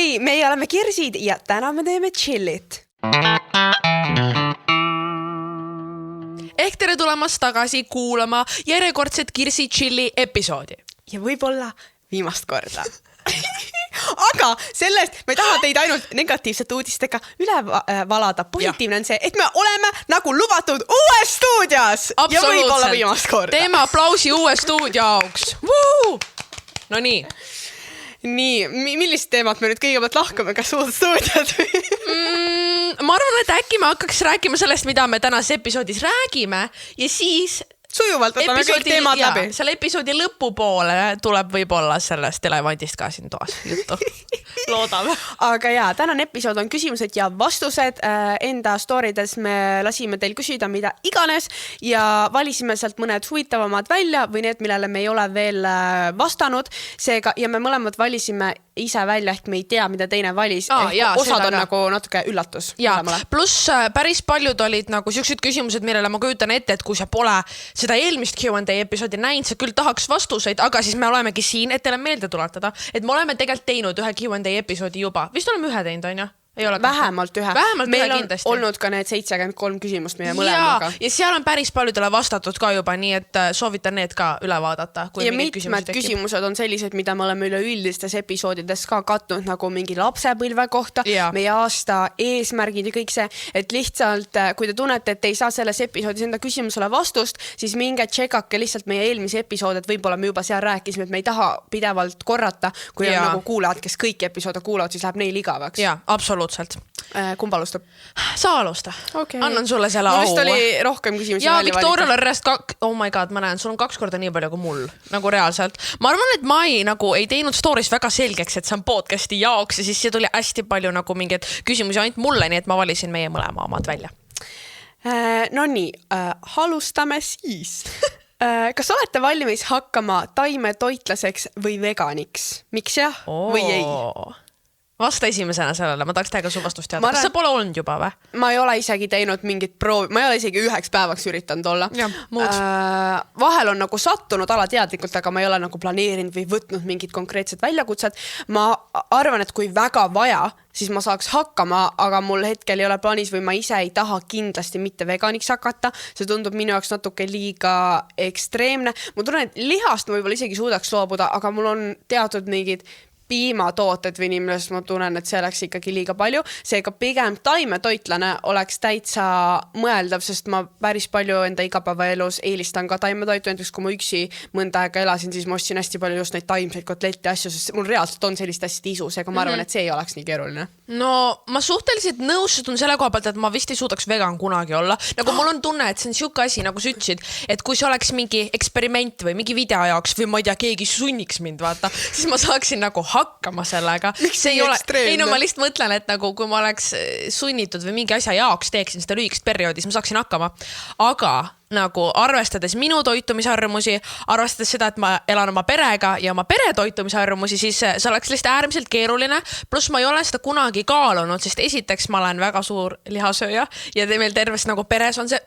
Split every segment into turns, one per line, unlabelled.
hei, meie oleme Kirsid ja täna me teeme chillit.
Ehk tere tulemast tagasi kuulama järjekordset Kirsi chilli episoodi.
Ja võib-olla viimast korda. Aga sellest me ei taha teid ainult negatiivsete uudistega üle valada. Positiivne on see, et me oleme nagu lubatud uues stuudios. Ja võib-olla viimast korda.
Teeme aplausi uue stuudio jaoks. No nii.
Nii, millist teemat me nüüd kõigepealt lahkame, kas uud stuudiod?
Ma arvan, et äkki me hakkaks rääkima sellest, mida me tänases episoodis räägime ja siis
sujuvalt võtame kõik teemad läbi.
Selle episoodi lõpupoole tuleb võib-olla sellest elevantist ka siin toas juttu. Loodame.
Aga jaa, tänane episood on küsimused ja vastused. Enda storydes me lasime teil küsida mida iganes ja valisime sealt mõned huvitavamad välja või need, millele me ei ole veel vastanud. Seega, ja me mõlemad valisime ise välja, ehk me ei tea, mida teine valis. Osad on nagu natuke üllatus.
Pluss päris paljud olid nagu siuksed küsimused, millele ma kujutan ette, et kui sa pole seda eelmist Q&A episoodi näinud, sa küll tahaks vastuseid, aga siis me olemegi siin, et teile meelde tuletada, et me oleme tegelikult teinud ühe Q&A episoodi juba. Vist oleme ühe teinud, on ju?
Vähemalt ühe. Meil on olnud ka need 73 küsimust meie mõlemaga.
Ja seal on päris paljudele vastatud ka juba, nii et soovitan need ka üle vaadata.
Ja mitmed küsimused on sellised, mida me oleme üleüldistes episoodides ka katnud, nagu mingi lapsepõlve kohta, meie aasta eesmärgid ja kõik see, et lihtsalt, kui te tunnete, et ei saa selles episoodis enda küsimusele vastust, siis minge tšekake lihtsalt meie eelmise episood, et võib-olla me juba seal rääkisime, et me ei taha pidevalt korrata, kui on nagu kuulajad, kes kõik episoode kuulavad, siis läheb neil igavaks.
Jaa, absoluutselt.
Kumb alustab?
Sa alusta. Okay. Annan sulle selle au.
Mul vist oli rohkem küsimusi.
Ja Victorial Arrest, oh my god, ma näen, sul on 2 korda nii palju kui mul, nagu reaalselt. Ma arvan, et ma ei teinud stories väga selgeks, et see on podcasti jaoks ja siis see tuli hästi palju nagu mingeid küsimusi ainult mulle, nii et ma valisin meie mõlema omad välja.
No nii, alustame siis. Kas olete valmis hakkama taimetoitlaseks või veganiks? Miks jah või ei?
Vasta esimesena sellele, ma tahaks täiega su vastust teada. Kas sa pole olnud juba või?
Ma ei ole isegi teinud mingit proovi, ma ei ole isegi 1 päevaks üritanud olla. Vahel on nagu sattunud alateadlikult, aga ma ei ole nagu planeerinud või võtnud mingit konkreetset väljakutset. Ma arvan, et kui väga vaja, siis ma saaks hakkama, aga mul hetkel ei ole plaanis või ma ise ei taha kindlasti mitte veganiks hakata. See tundub minu jaoks natuke liiga ekstreemne. Ma tunnen, et lihast ma võib-olla isegi suudaks loobuda, aga mul on teatud mingid piimatooted või nimelt ma tunnen, et see oleks ikkagi liiga palju. Seega pigem taimetoitlane oleks täitsa mõeldav, sest ma päris palju enda igapäevaelus eelistan ka taimetoitu. Näiteks kui ma üksi mõnda aega elasin, siis ma ostsin hästi palju just neid taimseid kotletti asju, sest mul reaalselt on sellist hästi isu, seega ma arvan, et see ei oleks nii keeruline.
No ma suhteliselt nõustun selle koha pealt, et ma vist ei suudaks vegan kunagi olla. Nagu mul on tunne, et see on siuke asi, nagu sa ütlesid, et kui see oleks mingi eksperiment või mingi video jaoks või ma ei tea, keegi sunniks mind vaata, siis ma saaksin nagu hakkama sellega.
Miks ei ole ekstreemne?
Ei, no ma lihtsalt mõtlen, et nagu kui ma oleks sunnitud või mingi asja jaoks teeksin seda lühikest perioodi, siis ma saaksin hakkama. Aga nagu arvestades minu toitumisharjumusi, arvestades seda, et ma elan oma perega ja oma pere toitumisharjumusi, siis see oleks lihtsalt äärmiselt keeruline. Plus ma ei ole seda kunagi kaalunud, sest esiteks ma olen väga suur lihasööja ja meil terves nagu peres on see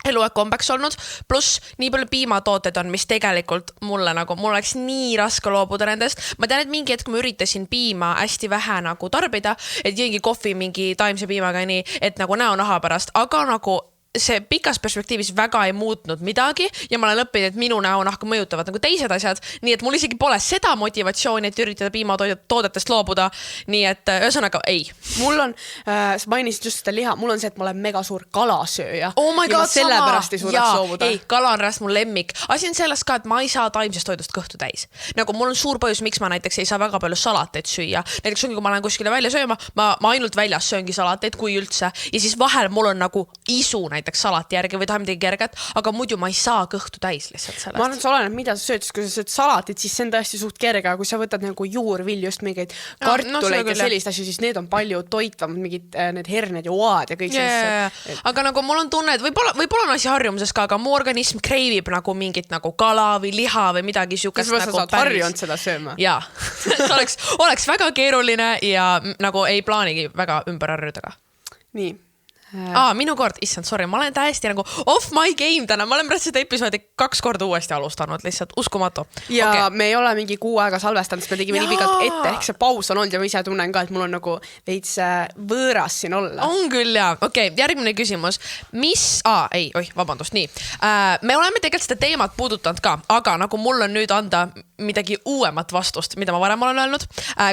eluaeg kombeks olnud, pluss nii palju piimatooted on, mis tegelikult mulle nagu, mul oleks nii raske loobuda nendest. Ma tean, et mingi hetk ma üritasin piima hästi vähe nagu tarbida, et jõingi kohvi mingi taimse piimaga nii, et nagu näonaha pärast, aga nagu see pikas perspektiivis väga ei muutnud midagi ja ma olen õppinud, et minu näonahka mõjutavad nagu teised asjad, nii et mul isegi pole seda motivatsiooni, et üritada piimatoodetest loobuda, nii et ühesõnaga ei.
Mul on, sa mainisid just seda liha, mul on see, et ma olen mega suur kalasööja.
Oh my God,
ja ma sellepärast ei suudaks loobuda.
Ei, kala on räst mul lemmik. Asi on selles ka, et ma ei saa taimsest toidust kõhtu täis. Nagu mul on suur põhjus, miks ma näiteks ei saa väga palju salateid süüa. Näiteks ongi, kui ma lähen kuskile välja sööma, ma ainult väljas sööngi salateid, kui üldse. Ja siis vahel mul on nagu isu näiteks salati järgi või tahan midagi kerget, aga muidu ma ei saa kõhtu täis lihtsalt sellest.
Ma arvan, et sa oleneb, mida sa sööd, kui sa sööd salatit, siis see on tõesti suht kerge, aga kui sa võtad nagu juurvilju, just mingeid kartuleid ja sellist asju, siis need on palju toitvamad, mingid need herned ja oad ja kõik sellised.
Aga nagu mul on tunne, et võib-olla on asi harjumuses ka, aga mu organism kreivib nagu mingit nagu kala või liha või midagi siukest
nagu päris. Sa saad harjunud seda sööma.
Jaa, oleks väga keeruline ja nagu ei plaanigi väga ümber harjuda ka.
Nii.
Minu kord, issand, sorry, ma olen täiesti nagu off my game täna, ma olen pärast seda episoodi 2 korda uuesti alustanud, lihtsalt uskumatu.
Ja me ei ole mingi 6 aega salvestanud, sest me tegime nii pikalt ette, ehk see paus on olnud ja ma ise tunnen ka, et mul on nagu veits võõras siin olla.
On küll ja, järgmine küsimus. Vabandust, nii. Me oleme tegelikult seda teemat puudutanud ka, aga nagu mul on nüüd anda midagi uuemat vastust, mida ma varem olen öelnud.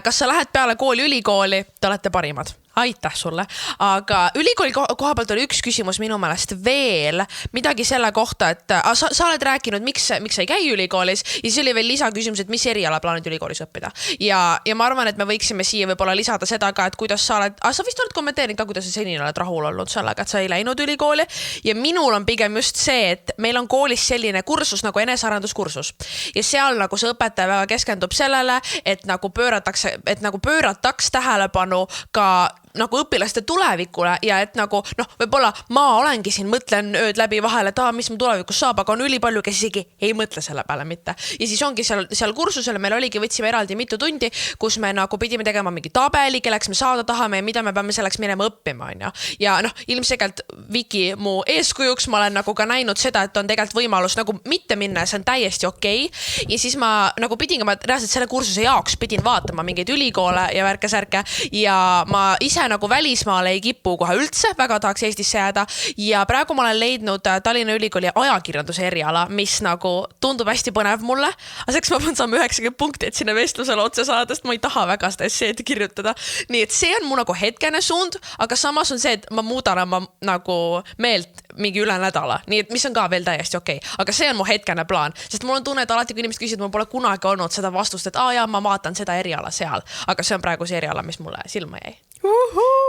Kas sa lähed peale kooli ülikooli, te olete parimad? Aitäh sulle, aga ülikooli koha pealt oli üks küsimus minu meelest veel midagi selle kohta, et sa oled rääkinud, miks sa ei käi ülikoolis ja siis oli veel lisaküsimus, et mis eriala plaanid ülikoolis õppida. Ja ma arvan, et me võiksime siia võib-olla lisada seda ka, et kuidas sa oled, sa vist oled kommenteerinud ka, kuidas sa senini oled rahul olnud sellega, et sa ei läinud ülikooli ja minul on pigem just see, et meil on koolis selline kursus nagu enesearenduskursus ja seal nagu see õpetaja väga keskendub sellele, et nagu pöörataks tähelepanu ka nagu õpilaste tulevikule ja et nagu võib-olla ma olengi siin, mõtlen ööd läbi vahel, et mis mu tulevikus saab, aga on ülipalju, kes isegi ei mõtle selle peale mitte. Ja siis ongi seal kursusel, meil võtsime eraldi mitu tundi, kus me nagu pidime tegema mingi tabeli, kelleks me saada tahame ja mida me peame selleks minema õppima, on ju. Ja ilmselgelt Viki mu eeskujuks, ma olen nagu ka näinud seda, et on tegelikult võimalus nagu mitte minna ja see on täiesti okei. Ja siis ma nagu pidin ka, ma reaalselt selle kursuse jaoks pidin vaatama mingeid ülikoole ja värke-särke ja ma ise nagu välismaale ei kipu kohe üldse, väga tahaks Eestisse jääda ja praegu ma olen leidnud Tallinna Ülikooli ajakirjanduse eriala, mis nagu tundub hästi põnev mulle, aga seks ma pean saama 90 punkti, et sinna vestlusele otse saada, sest ma ei taha väga seda esseed kirjutada. Nii et see on mu nagu hetkene suund, aga samas on see, et ma muudan oma nagu meelt mingi üle nädala, nii et mis on ka veel täiesti okei. Aga see on mu hetkene plaan, sest mul on tunne, et alati kui inimesed küsivad, mul pole kunagi olnud seda vastust, et ma vaatan seda eriala seal, aga see on praegu see eriala, mis mulle silma jäi.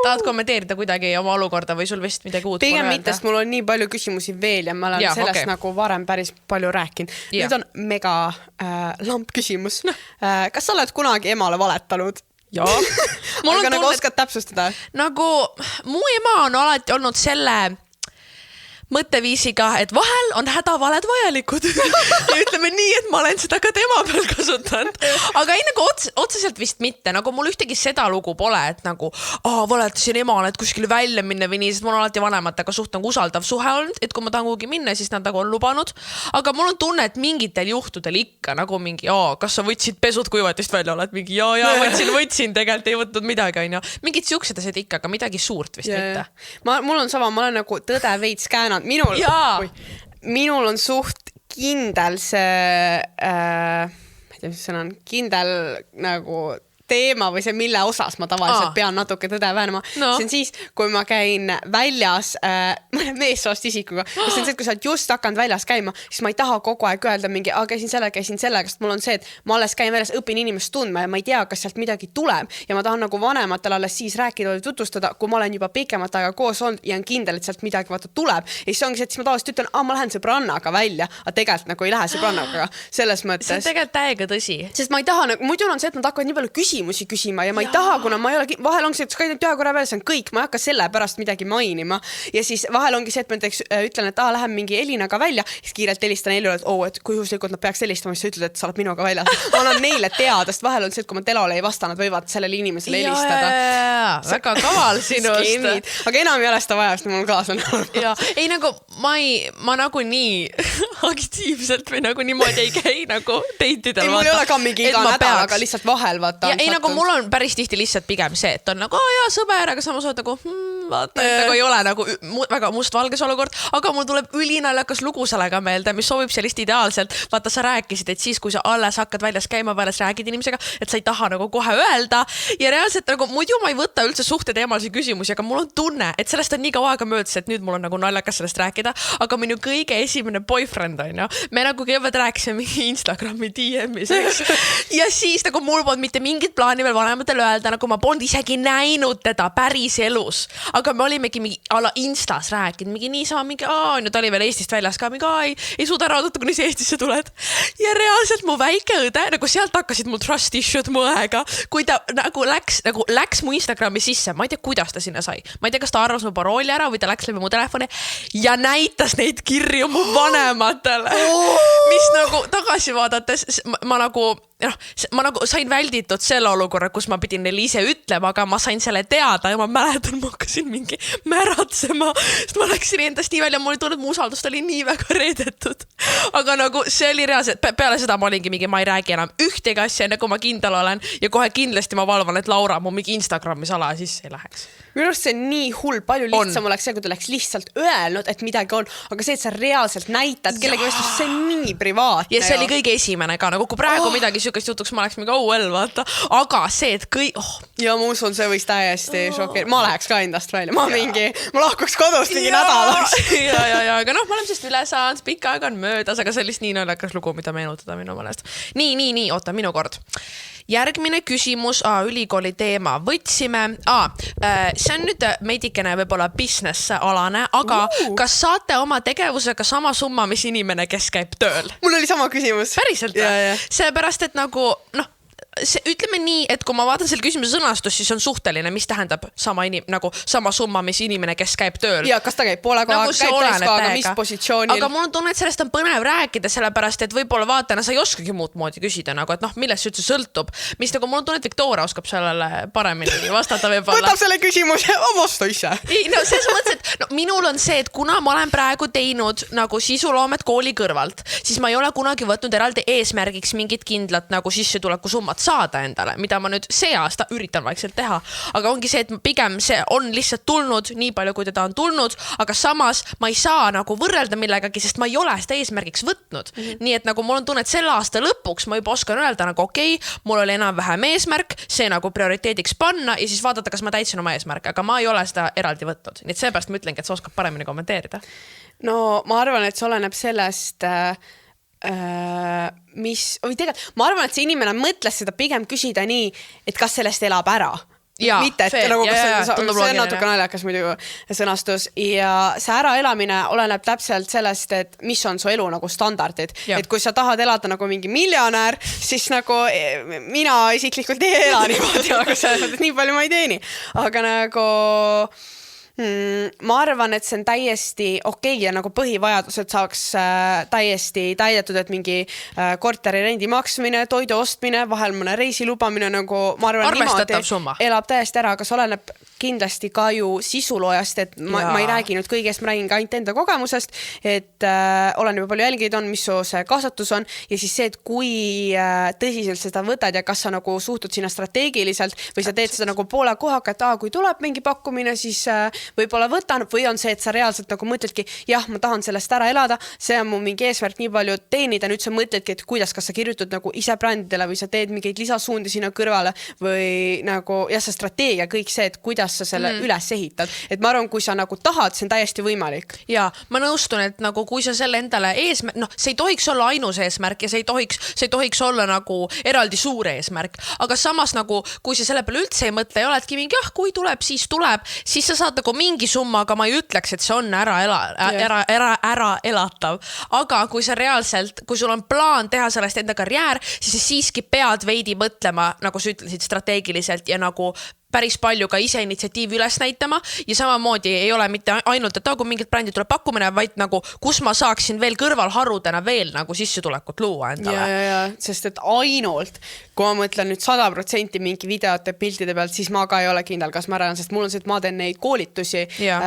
Tahad kommenteerida kuidagi oma olukorda või sul vist midagi uut
pigem mitte, sest mul on nii palju küsimusi veel ja ma olen sellest nagu varem päris palju rääkinud. Nüüd on mega lamp küsimus. Kas sa oled kunagi emale valetanud?
Jaa.
Aga nagu oskad täpsustada?
Nagu mu ema on alati olnud selle mõtteviisiga, et vahel on hädavaled vajalikud. Ja ütleme nii, et ma olen seda ka tema peal kasutanud. Aga ei nagu otseselt vist mitte, nagu mul ühtegi seda lugu pole, et nagu valetasin emale, et kuskil välja minna või nii, sest mul on alati vanematega suht nagu usaldav suhe olnud, et kui ma tahan kuhugi minna, siis nad nagu on lubanud. Aga mul on tunne, et mingitel juhtudel ikka nagu mingi, kas sa võtsid pesud kuivatist välja, oled mingi võtsin, tegelikult ei võtnud midagi, on ju. Mingid siuksed asjad ikka, aga midagi suurt vist mitte.
Mul on sama, ma olen nagu tõde veits käänanud. Minul on suht kindel see, ma ei tea, mis sõna on, kindel nagu teema või see, mille osas ma tavaliselt pean natuke tõde väänama. See on siis, kui ma käin väljas mõne meessoost isikuga. See on see, et kui sa oled just hakanud väljas käima, siis ma ei taha kogu aeg öelda mingi, käisin sellega, sest mul on see, et ma alles käin väljas, õpin inimest tundma ja ma ei tea, kas sealt midagi tuleb. Ja ma tahan nagu vanematel alles siis rääkida või tutvustada, kui ma olen juba pikemat aega koos olnud ja on kindel, et sealt midagi vaata tuleb. Ja siis ongi see, et siis ma tavaliselt ütlen, ma lähen sõbrannaga välja, aga tegelikult nagu ei lähe sõbrannaga selles mõttes.
See on tegelikult täiega tõsi.
Sest ma ei taha, muidu on see, et nad hakkavad nii palju küsima ja ma ei taha, kuna ma ei ole, vahel ongi see, et käid nüüd korra veel, see on kõik, ma ei hakka selle pärast midagi mainima ja siis vahel ongi see, et ma näiteks ütlen, et lähen mingi Elinaga välja, siis kiirelt helistan Elile, et kui juhuslikult nad peaks helistama, siis sa ütled, et sa oled minuga välja. Ma annan neile teada, sest vahel on see, et kui ma telole ei vasta, nad võivad sellele inimesele helistada.
Väga kaval sinust.
Aga enam ei ole seda vaja, sest mul kaas on.
Ei nagu, ma nagu nii aktiivselt või nagu niimoodi ei käi nagu teitidel.
Mul ei ole ka mingi iga nädal, aga lihtsalt vahel vaata.
Ei nagu mul on päris tihti lihtsalt pigem see, et on nagu, sõber, aga samas oled nagu, vaata, et nagu ei ole nagu väga mustvalges olukord, aga mul tuleb ülinaljakas lugu sellega meelde, mis sobib sellist ideaalselt. Vaata, sa rääkisid, et siis, kui sa alles hakkad väljas käima, alles räägid inimesega, et sa ei taha nagu kohe öelda ja reaalselt nagu muidu ma ei võta üldse suhte teemalisi küsimusi, aga mul on tunne, et sellest on nii kaua aega möödas, et nüüd mul on nagu naljakas sellest rääkida, aga minu kõige esimene boyfriend on ju, me nagu kõigepealt rääkisime mingi Instagrami DM-is, eks? Ja siis nagu mul polnud mitte mingit plaani veel vanematele öelda, nagu ma polnud isegi näinud teda päris elus, aga me olimegi mingi Instas rääkinud, mingi niisama mingi, ta oli veel Eestist väljas ka, mingi ei suuda ära oodata, kuni Eestisse tuled. Ja reaalselt mu väike õde, nagu sealt hakkasid mul trust issued mu õega, kui ta nagu läks mu Instagrami sisse, ma ei tea, kuidas ta sinna sai. Ma ei tea, kas ta arvas mu parooli ära või ta läks läbi mu telefoni ja näitas neid kirju mu vanematele, mis nagu tagasi vaadates ma nagu sain välditud selle olukorra, kus ma pidin neile ise ütlema, aga ma sain selle teada ja ma mäletan, ma hakkasin mingi märatsema, sest ma läksin endast nii välja, mul oli tunne, et mu usaldust oli nii väga reedetud. Aga nagu see oli reaalselt, peale seda ma olingi mingi, ma ei räägi enam ühtegi asja, enne kui ma kindel olen ja kohe kindlasti ma valvan, et Laura mu mingi Instagrami salaja sisse ei läheks.
Minu arust see on nii hull, palju lihtsam oleks see, kui ta oleks lihtsalt öelnud, et midagi on, aga see, et sa reaalselt näitad kellegi vestlust, see on nii privaatne.
Ja see oli kõige esimene ka, nagu kui praegu midagi sükest jutuks, ma oleks mingi vaata, aga see, et
Ja ma usun, see võis täiesti šokeerida. Ma läheks ka endast välja, ma lahkuks kodust mingi nädalaks.
Aga noh, ma olen sellest üle saanud, pikka aega on möödas, aga see oli nii naljakas lugu, mida meenutada minu mõnest. Nii, oota, minu kord. Järgmine küsimus, ülikooli teema võtsime. See on nüüd meidikene võib-olla business-alane, aga kas saate oma tegevusega sama summa, mis inimene, kes käib tööl?
Mul oli sama küsimus.
Päriselt? Seepärast, et nagu, ütleme nii, et kui ma vaatan selle küsimuse sõnastus, siis on suhteline, mis tähendab sama summa, mis inimene, kes käib tööl.
Ja kas ta käib poole koha, käib täiskohaga, mis positsioonil.
Aga mul on tunne, et sellest on põnev rääkida, sellepärast, et võib-olla vaatana sa ei oskagi muud moodi küsida, et millest see üldse sõltub. Mis mul on tunne, et Victoria oskab sellele paremini vastata võib-olla.
Võtab selle küsimuse, vasta ise.
Selles mõttes, et minul on see, et kuna ma olen praegu teinud sisuloomet kooli kõrvalt, siis ma ei ole kunagi võtnud eraldi eesmärgiks mingit kindlat sissetuleku summat saada endale, mida ma nüüd see aasta üritan vaikselt teha. Aga ongi see, et pigem see on lihtsalt tulnud nii palju, kui teda on tulnud, aga samas ma ei saa võrrelda millegagi, sest ma ei ole seda eesmärgiks võtnud. Nii et mul on tunne, et selle aasta lõpuks ma juba oskan öelda, okei, mul oli enam-vähem eesmärk, see prioriteediks panna ja siis vaadata, kas ma täitsin oma eesmärke, aga ma ei ole seda eraldi võtnud. Nii et seepärast ma ütlengi, et sa oskad paremini kommenteerida.
No ma arvan, et see oleneb sellest ma arvan, et see inimene mõtles seda pigem küsida nii, et kas sellest elab ära. Mitte, et see on natuke naljakas muidu sõnastus ja see äraelamine oleneb täpselt sellest, et mis on su elu standardid. Et kui sa tahad elada mingi miljonär, siis mina isiklikult ei ela niimoodi, aga nii palju ma ei teeni. Aga ma arvan, et see on täiesti okei ja põhivajadused saaks täiesti täidetud, et mingi korteri rendi maksmine, toidu ostmine, vahel mõne reisi lubamine, ma arvan, niimoodi elab täiesti ära, aga see oleneb kindlasti ka ju sisuloojast, et ma ei räägi nüüd kõigest, ma räägin ka ainult enda kogemusest, et oleneb palju jälgid on, mis see kaasatus on ja siis see, et kui tõsiselt seda võtad ja kas sa suhtud sinna strateegiliselt või sa teed seda poole kohaga, et kui tuleb mingi pakkumine, siis võib-olla võtan või on see, et sa reaalselt mõtledki, jah, ma tahan sellest ära elada, see on mu mingi eesmärk nii palju teenida, nüüd sa mõtledki, et kuidas, kas sa kirjutad ise brändidele või sa teed mingeid lisasuundi sinna kõrvale või see strateegia, kõik see, et kuidas sa selle üles ehitad. Et ma arvan, kui sa tahad, see on täiesti võimalik.
Ja ma nõustun, et kui sa selle endale eesmärk, see ei tohiks olla ainus eesmärk ja see ei tohiks olla eraldi suur eesmärk, aga samas kui sa selle peale üldse ei mõtle ja oledki mingi, kui tuleb, siis sa saad mingi summa, aga ma ei ütleks, et see on ära elatav. Aga kui sa reaalselt, kui sul on plaan teha sellest enda karjäär, siis sa siiski pead veidi mõtlema, nagu sa ütlesid, strateegiliselt ja päris palju ka ise initsiatiivi üles näitama ja samamoodi ei ole mitte ainult, et kui mingit brändi tuleb pakkumine, vaid kus ma saaksin veel kõrvalharudena veel sissetulekut luua endale.
Ja, sest et ainult, kui ma mõtlen nüüd 100% mingi videote piltide pealt, siis ma ka ei ole kindel, kas ma räägan, sest mul on see, et ma teen neid koolitusi ja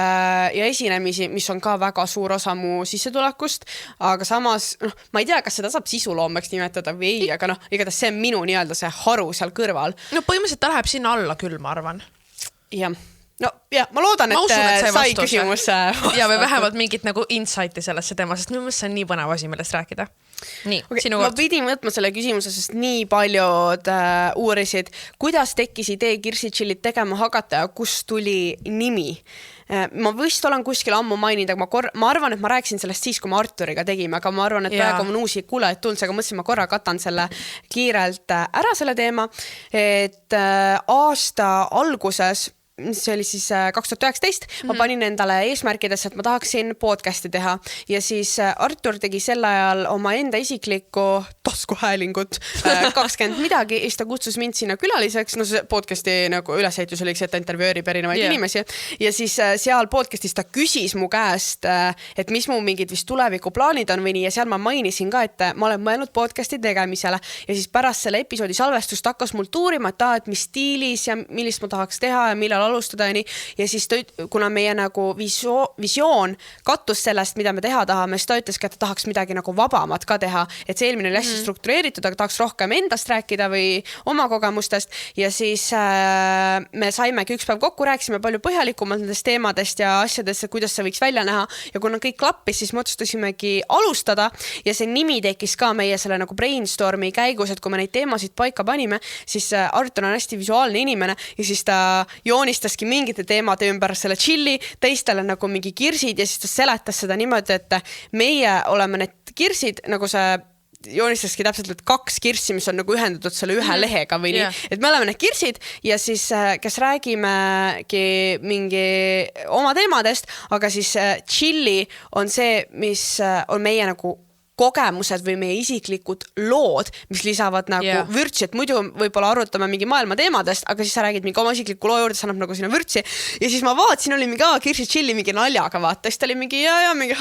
esinemisi, mis on ka väga suur osa mu sissetulekust, aga samas, ma ei tea, kas seda saab sisuloomeks nimetada või ei, aga igatahes see on minu nii-öelda see haru seal kõrval.
No põhimõtteliselt ta läheb sinna alla küll, ma arvan.
Jah. No ja, ma loodan, et sai küsimus.
Ja või vähemalt mingit insighti sellesse teema, sest minu mõttes see on nii põnev asi, millest rääkida. Nii, sinu kord.
Ma pidin võtma selle küsimuse, sest nii paljud uurisid, kuidas tekkis idee Kirsi-Chillit tegema hakata ja kust tuli nimi. Ma vist olen kuskil ammu maininud, aga ma arvan, et ma rääkisin sellest siis, kui me Arturiga tegime, aga ma arvan, et praegu on uusi kuulajaid tulnud, aga mõtlesin, ma korra katan selle kiirelt ära selle teema, et aasta alguses see oli siis 2019, ma panin endale eesmärkidesse, et ma tahaksin podcasti teha ja siis Artur tegi sel ajal oma enda isiklikku taskuhäälingut 20 midagi ja siis ta kutsus mind sinna külaliseks, see podcasti ülesehitus oli, et ta intervjueerib erinevaid inimesi ja siis seal podcastis ta küsis mu käest, et mis mu mingid vist tulevikuplaanid on või nii ja seal ma mainisin ka, et ma olen mõelnud podcasti tegemisele ja siis pärast selle episoodi salvestust hakkas mul tuurima, et mis stiilis ja millist ma tahaks teha ja millal millal alustada ja nii. Ja siis kuna meie nagu visioon kattus sellest, mida me teha tahame, siis ta ütleski, et ta tahaks midagi nagu vabamat ka teha. Et see eelmine oli hästi struktureeritud, aga tahaks rohkem endast rääkida või oma kogemustest. Ja siis me saimegi üks päev kokku, rääkisime palju põhjalikumalt nendest teemadest ja asjadest, kuidas see võiks välja näha. Ja kuna kõik klappis, siis me otsustasimegi alustada ja see nimi tekkis ka meie selle nagu brainstormi käigus, et kui me neid teemasid paika panime, siis Artur on hästi visuaalne inimene ja siis ta joonistaski mingite teemade ümber selle chilli, teistele nagu mingi kirsid ja siis ta seletas seda niimoodi, et meie oleme need kirsid, nagu see joonistaski täpselt 2 kirssi, mis on nagu ühendatud selle ühe lehega või nii. Et me oleme need kirsid ja siis kes räägimegi mingi oma teemadest, aga siis chilli on see, mis on meie nagu kogemused või meie isiklikud lood, mis lisavad nagu vürtsi, et muidu võib-olla arutame mingi maailma teemadest, aga siis sa räägid mingi oma isikliku loo juurde, see annab nagu sinna vürtsi. Ja siis ma vaatasin, oli mingi Kirsi chilli mingi naljaga vaata, siis ta oli mingi ja mingi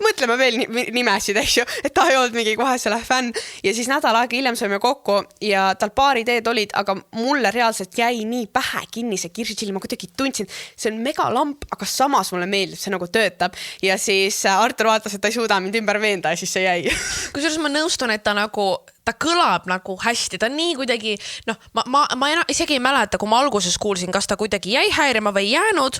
mõtleme veel nimesid, et ta ei olnud mingi kohe selle fänn. Ja siis nädal aega hiljem saime kokku ja tal paar ideed olid, aga mulle reaalselt jäi nii pähe kinni see Kirsi chilli, ma kuidagi tundsin, see on mega lamp, aga samas mulle meeldib, see nagu töötab. Ja siis Artur vaatas, et ta ei suuda mind ümber veenda ja siis see jäi.
Kusjuures ma nõustun, et ta kõlab nagu hästi, ta nii kuidagi, ma isegi ei mäleta, kui ma alguses kuulsin, kas ta kuidagi jäi häirima või ei jäänud,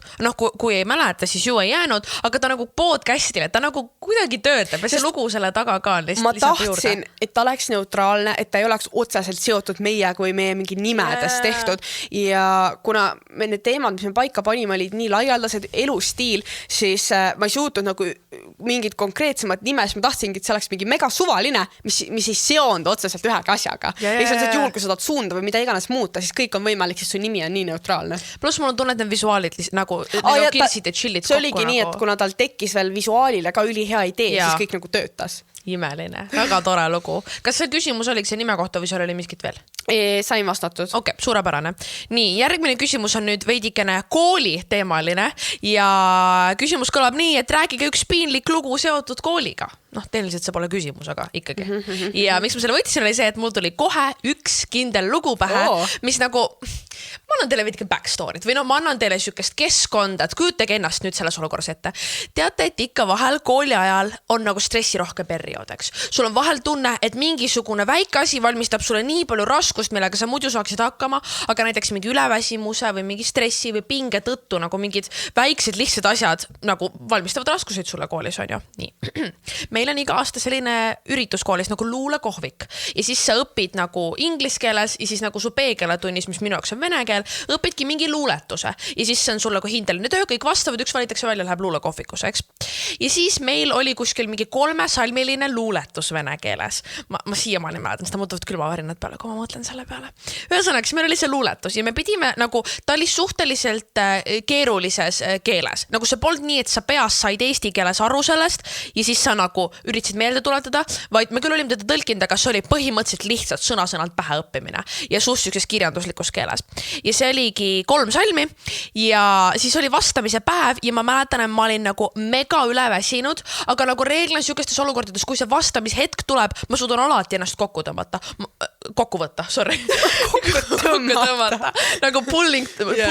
kui ei mäleta, siis ju ei jäänud, aga ta nagu podcastile, ta nagu kuidagi töötab ja see lugu selle taga ka on
ma tahtsin, et ta oleks neutraalne, et ta ei oleks otseselt seotud meie kui meie mingi nimedest tehtud ja kuna me need teemad, mis me paika panime, olid nii laialdased elustiil, siis ma ei suutnud nagu mingid konkreetsemad nimes, ma tahtsingi, et see oleks mingi mega suvaline, mis ei seondu otseselt ühega asjaga. Lihtsalt juhul, kui sa tahad suunda või mida iganes muuta, siis kõik on võimalik, sest su nimi on nii neutraalne.
Pluss mul on tunne, et need visuaalid nagu kirsid ja chillid kokku.
See oligi nii, et kuna tal tekkis veel visuaalile ka ülihea idee, siis kõik nagu töötas.
Imeline, väga tore lugu. Kas see küsimus oligi see nime kohta või seal oli miskit veel?
Sain vastatud.
Okei, suurepärane. Nii, järgmine küsimus on nüüd veidikene kooli teemaline ja küsimus kõlab nii, et rääkige üks piinlik lugu seotud kooliga. Tehniliselt see pole küsimus, aga ikkagi. Ja miks ma selle võtsin oli see, et mul tuli kohe üks kindel lugu pähe, mis nagu, ma annan teile veidike backstory't või ma annan teile sükest keskkonda, et kujutage ennast nüüd selles olukorras ette. Teate, et ikka vahel kooli ajal on nagu stressirohke periood, eks. Sul on vahel tunne, et mingisugune väike asi valmistab sulle nii palju raskust, millega sa muidu saaksid hakkama, aga näiteks mingi üleväsimuse või mingi stressi või pinge tõttu nagu mingid väiksed lihtsad asjad nagu valmistavad raskuseid sulle koolis, on ju. Nii. Meil on iga aasta selline üritus koolis nagu luulekohvik ja siis sa õpid nagu inglise keeles ja siis nagu su B-keeletunnis, mis minu jaoks on vene keel, õpidki mingi luuletuse ja siis see on sul nagu hindeline töö, kõik vastavad, üks valitakse välja, läheb luulekohvikusse, eks. Ja siis meil oli kuskil mingi 3-salmiline luuletus vene keeles. Ma siiamaani mäletan, seda muutavad külmavärinad peale, kui ma mõtlen selle peale. Ühesõnaga, meil oli see luuletus ja me pidime nagu, ta oli suhteliselt keerulises keeles. Nagu see polnud nii, et sa peas said eesti keeles aru sellest ja siis sa nagu üritasid meelde tuletada, vaid me küll olime teda tõlkinud, aga see oli põhimõtteliselt lihtsalt sõna-sõnalt pähe õppimine ja suust sükses kirjanduslikus keeles. Ja see oligi 3 salmi ja siis oli vastamise päev ja ma mäletan, et ma olin nagu mega üleväsinud, aga nagu reeglina sükestes olukordades, kui see vastamishetk tuleb, ma suudan alati ennast kokku võtta, sorry. Kokku tõmmata. Nagu pull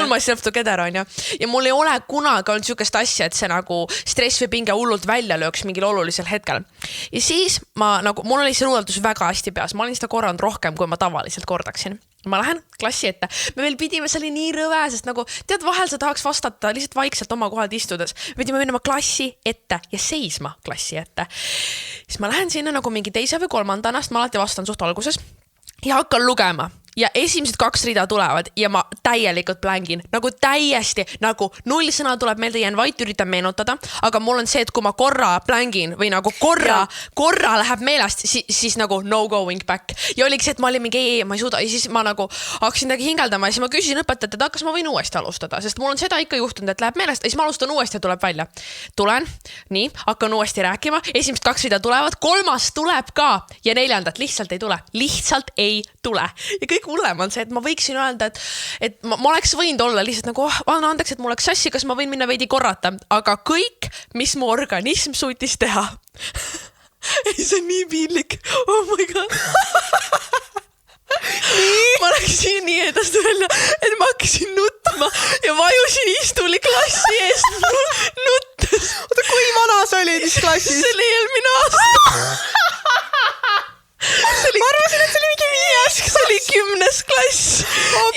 myself together on ju. Ja mul ei ole kunagi olnud sükest asja, et see nagu stress või pinge hullult välja lööks mingil olulisel hetkel. Ja siis mul oli see luuletus väga hästi peas, ma olin seda korranud rohkem, kui ma tavaliselt kordaksin. Ma lähen klassi ette, me veel pidime, see oli nii rõve, sest nagu tead, vahel sa tahaks vastata lihtsalt vaikselt oma kohalt istudes. Me pidime minema klassi ette ja seisma klassi ette. Siis ma lähen sinna nagu mingi 2. või 3. Ast, ma alati vastan suht alguses ja hakkan lugema. Ja esimesed 2 rida tulevad ja ma täielikult plängin, nagu täiesti, nagu 0 sõna tuleb meelde, jään vait, üritan meenutada, aga mul on see, et kui ma korra plängin või nagu korra läheb meelest, siis nagu no going back. Ja oligi see, et ma olin mingi ma ei suuda ja siis ma nagu hakkasin midagi hingeldama ja siis ma küsisin õpetajat, et kas ma võin uuesti alustada, sest mul on seda ikka juhtunud, et läheb meelest ja siis ma alustan uuesti ja tuleb välja. Tulen, nii, hakkan uuesti rääkima, esimesed 2 rida tulevad, 3. tuleb ka ja 4. lihtsalt ei tule. Ja kõik hullem on see, et ma võiksin öelda, et ma oleks võinud olla lihtsalt nagu, anna andeks, et mul oleks sassi, kas ma võin minna veidi korrata, aga kõik, mis mu organism suutis teha. Ei, see on nii piinlik. Oh my god. Ma läksin nii edast välja, et ma hakkasin nutma. nutma ja vajusin istuli klassi ees nuttes.
Oota, kui vana sa olid siis klassis?
See oli eelmine aasta.
Ma arvasin, et see oli mingi 5.
See oli 10. klass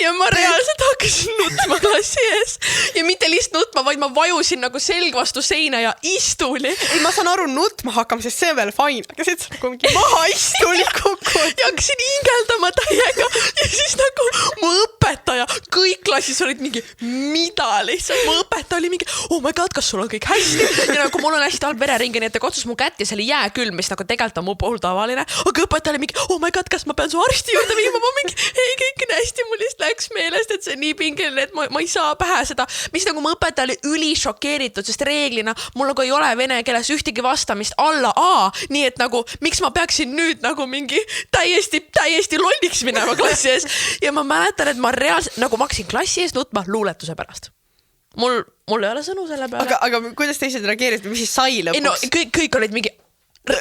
ja ma reaalselt hakkasin nutma klassi ees ja mitte lihtsalt nutma, vaid ma vajusin nagu selg vastu seina ja istuli.
Ei, ma saan aru nutma hakkama, sest see on veel fine, aga see, et sa nagu mingi maha istuli kokku
ja hakkasin hingeldama täiega ja siis nagu mu õpetaja, kõik klassis olid mingi, mida lihtsalt, mu õpetaja oli mingi, oh my god, kas sul on kõik hästi ja nagu mul on hästi halb vereringe, nii et ta kotsus mu kätt ja see oli jääkülm, mis nagu tegelikult on mu puhul tavaline, aga õpetaja oli mingi, oh my god, kas ma pean su arsti juurde viima, ma mingi, ei, kõik on hästi, mul lihtsalt läks meelest, et see on nii pingeline, et ma ei saa pähe seda, mis nagu mu õpetaja oli ülišokeeritud, sest reeglina mul nagu ei ole vene keeles ühtegi vastamist alla A, nii et nagu, miks ma peaksin nüüd nagu mingi täiesti lolliks minema klassi ees ja ma mäletan, et ma reaalselt, nagu ma hakkasin klassi ees nutma luuletuse pärast. Mul ei ole sõnu selle peale.
Aga kuidas teised reageerisid, mis siis sai lõpuks?
Ei, no, kõik olid mingi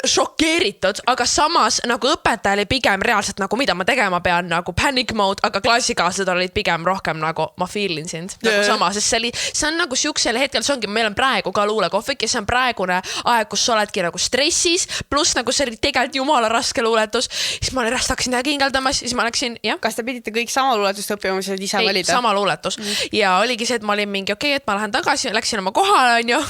šokeeritud, aga samas nagu õpetaja oli pigem reaalselt nagu mida ma tegema pean nagu panic mode, aga klassikaaslased olid pigem rohkem nagu ma feelin sind nagu sama, sest see on nagu siuksel hetkel, see ongi, meil on praegu ka luulekohvik ja see on praegune aeg, kus sa oledki nagu stressis, pluss nagu see oli tegelikult jumala raske luuletus, siis ma hakkasin täiega hingeldama, siis ma läksin, jah.
Kas te pidite kõik sama luuletust õppima, mis olid ise valida?
Sama luuletus ja oligi see, et ma olin mingi okei, et ma lähen tagasi, läksin oma kohale, on ju,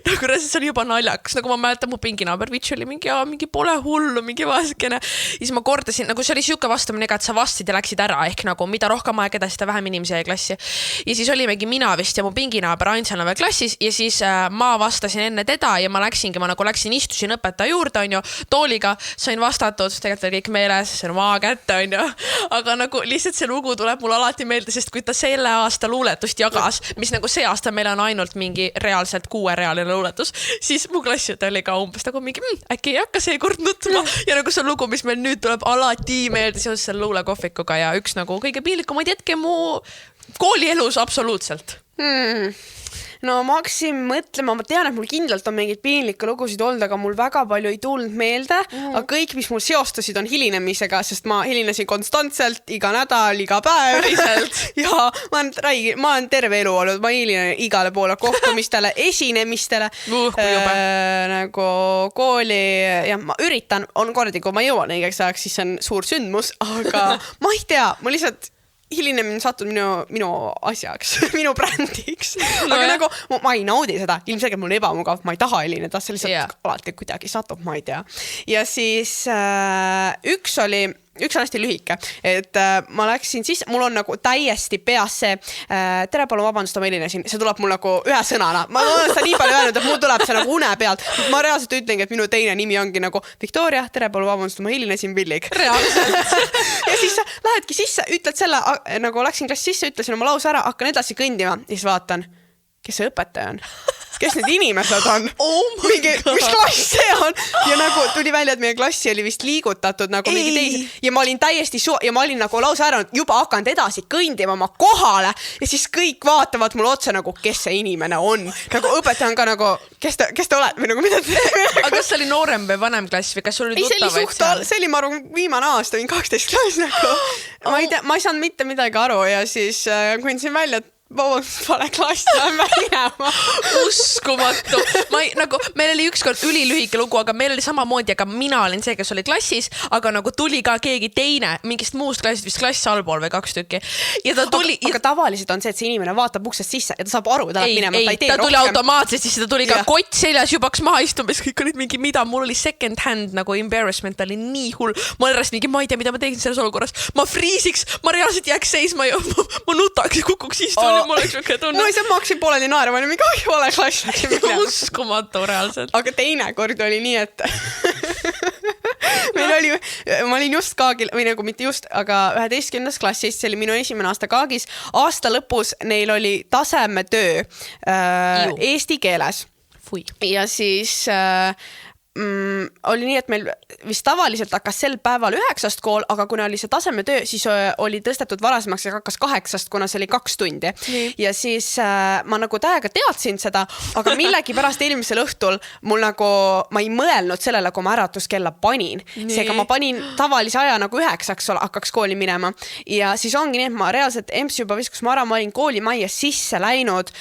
nagu see oli juba naljakas, nagu ma mäletan mu pinginaaber Vitš oli mingi pole hullu, mingi vaskene. Siis ma kordasin, nagu see oli siuke vastamine, et sa vastasid ja läksid ära, ehk nagu mida rohkem aeg edasi, seda vähem inimesi jäi klassi. Ja siis olimegi mina vist ja mu pinginaaber ainsana veel klassis ja siis ma vastasin enne teda ja ma läksin, istusin õpetaja juurde, on ju, tooliga sain vastatud, tegelikult oli kõik meeles, see on maa kätte, on ju, aga nagu lihtsalt see lugu tuleb mul alati meelde, sest kui ta selle aasta luuletust jagas, mis nagu see aasta meil on ainult mingi reaalselt 6-realine luuletus, siis mu klassijuht oli ka umbes nagu mingi, äkki ei hakka seekord nutma ja nagu see lugu, mis meil nüüd tuleb alati meelde seoses selle luulekohvikuga ja üks nagu kõige piinlikumaid hetke mu koolielus absoluutselt.
No ma hakkasin mõtlema, ma tean, et mul kindlalt on mingeid piinlikke lugusid olnud, aga mul väga palju ei tulnud meelde, aga kõik, mis mul seostusid, on hilinemisega, sest ma hilinesin konstantselt, iga nädal, iga päev. Ja ma olen terve elu olnud, ma hilinen igale poole kohtumistele, esinemistele, nagu kooli ja ma üritan, on kordi, kui ma jõuan õigeks ajaks, siis on suur sündmus, aga ma ei tea, ma lihtsalt hilinemine sattud minu asjaks, minu brändiks. Aga nagu ma ei naudi seda, ilmselgelt mul on ebamugav, ma ei taha hilineda, see lihtsalt alati kuidagi satub, ma ei tea. Ja siis üks on hästi lühike, et ma läksin sisse, mul on nagu täiesti peas see tere, palun vabandust, ma hilinesin, see tuleb mul nagu ühe sõnana. Ma olen seda nii palju öelnud, et mul tuleb see nagu une pealt. Ma reaalselt ütlengi, et minu teine nimi ongi nagu Victoria, tere, palun vabandust, ma hilinesin Villig.
Reaalselt.
Ja siis lähedki sisse, ütled selle, nagu läksin klassi sisse, ütlesin oma lause ära, hakkan edasi kõndima ja siis vaatan, kes see õpetaja on. Kes need inimesed on? Mingi, mis klass see on? Ja nagu tuli välja, et meie klassi oli vist liigutatud nagu mingi teisi. Ja ma olin täiesti ja ma olin nagu lause ära, juba hakanud edasi kõndima oma kohale ja siis kõik vaatavad mulle otsa nagu, kes see inimene on. Nagu õpetaja on ka nagu, kes te oled või nagu mida te...
Aga kas see oli noorem või vanem klass või kas sul oli tuttavaid seal?
See oli, ma arvan, viimane aasta, 12 klass nagu. Ma ei saanud mitte midagi aru ja siis kõndsin välja, et vale klass on minema.
Uskumatu. Meil oli ükskord ülilühike lugu, aga meil oli samamoodi, aga mina olin see, kes oli klassis, aga nagu tuli ka keegi teine mingist muust klassist, vist klass allpool või 2 tükki. Ja ta tuli...
Aga tavaliselt on see, et see inimene vaatab uksest sisse ja ta saab aru, ta läheb minema, ta ei tee rohkem.
Ta tuli automaatselt, siis ta tuli ka kott seljas jubaks maha istumis, kõik olid mingi mida, mul oli second hand nagu embarrassment, oli nii hull. Ma olin mingi, ma ei tea, mida ma tegin selles olukorras. Ma friisiks, ma reaalselt jääks seisma ja ma nutaks ja kukuks istuma. Ma
hakkasin pooleli naerma, mingi vale klass.
Uskumatu reaalselt.
Aga teine kord oli nii, et ma olin just kaagil, või nagu mitte just, aga 11. klassis, see oli minu esimene aasta kaagis. Aasta lõpus neil oli tasemetöö eesti keeles.
Fui.
Ja siis oli nii, et meil vist tavaliselt hakkas sel päeval 9 kool, aga kuna oli see tasemetöö, siis oli tõstetud varasemaks ja hakkas 8, kuna see oli 2 tundi. Ja siis ma nagu täiega teadsin seda, aga millegipärast eelmisel õhtul mul nagu, ma ei mõelnud sellele, kui ma äratuskella panin. Seega ma panin tavalise aja nagu 9 hakkaks kooli minema. Ja siis ongi nii, et ma reaalselt EMS juba viskus ma ära, ma olin koolimajja sisse läinud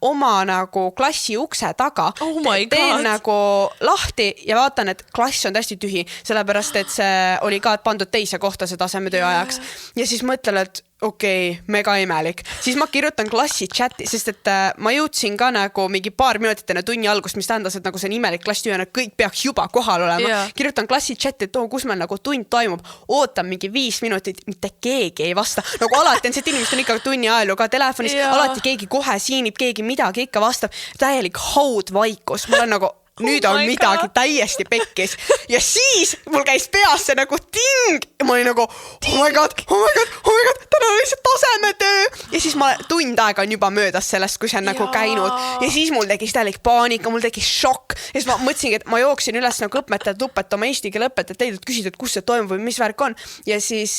oma nagu klassi ukse taga.
Oh my God.
Teen nagu lahti ja vaatan, et klass on täiesti tühi, sellepärast, et see oli ka pandud teise kohta see tasemetöö ajaks. Ja siis mõtlen, et okei, mega imelik. Siis ma kirjutan klassi chati, sest et ma jõudsin ka nagu mingi paar minutit enne tunni algust, mis tähendas, et nagu see on imelik klassitöö, kõik peaks juba kohal olema. Kirjutan klassi chati, et kus meil nagu tund toimub. Ootan mingi 5 minutit, mitte keegi ei vasta. Nagu alati on see, et inimesed on ikka tunni ajal ka telefonis, alati keegi kohe siinib, keegi midagi ikka vastab. Täielik haudvaikus. Ma olen nagu nüüd on midagi täiesti pekkis. Ja siis mul käis peas see nagu ting. Ja ma olin nagu, oh my god, täna oli see tasemetöö. Ja siis tund aega on juba möödas sellest, kui see on nagu käinud. Ja siis mul tekis täielik paanika, mul tekis šokk. Ja siis ma mõtlesingi, et ma jooksin üles nagu õpetajad lupet oma eesti keele õpetajad teidelt küsida, et kus see toimub või mis värk on. Ja siis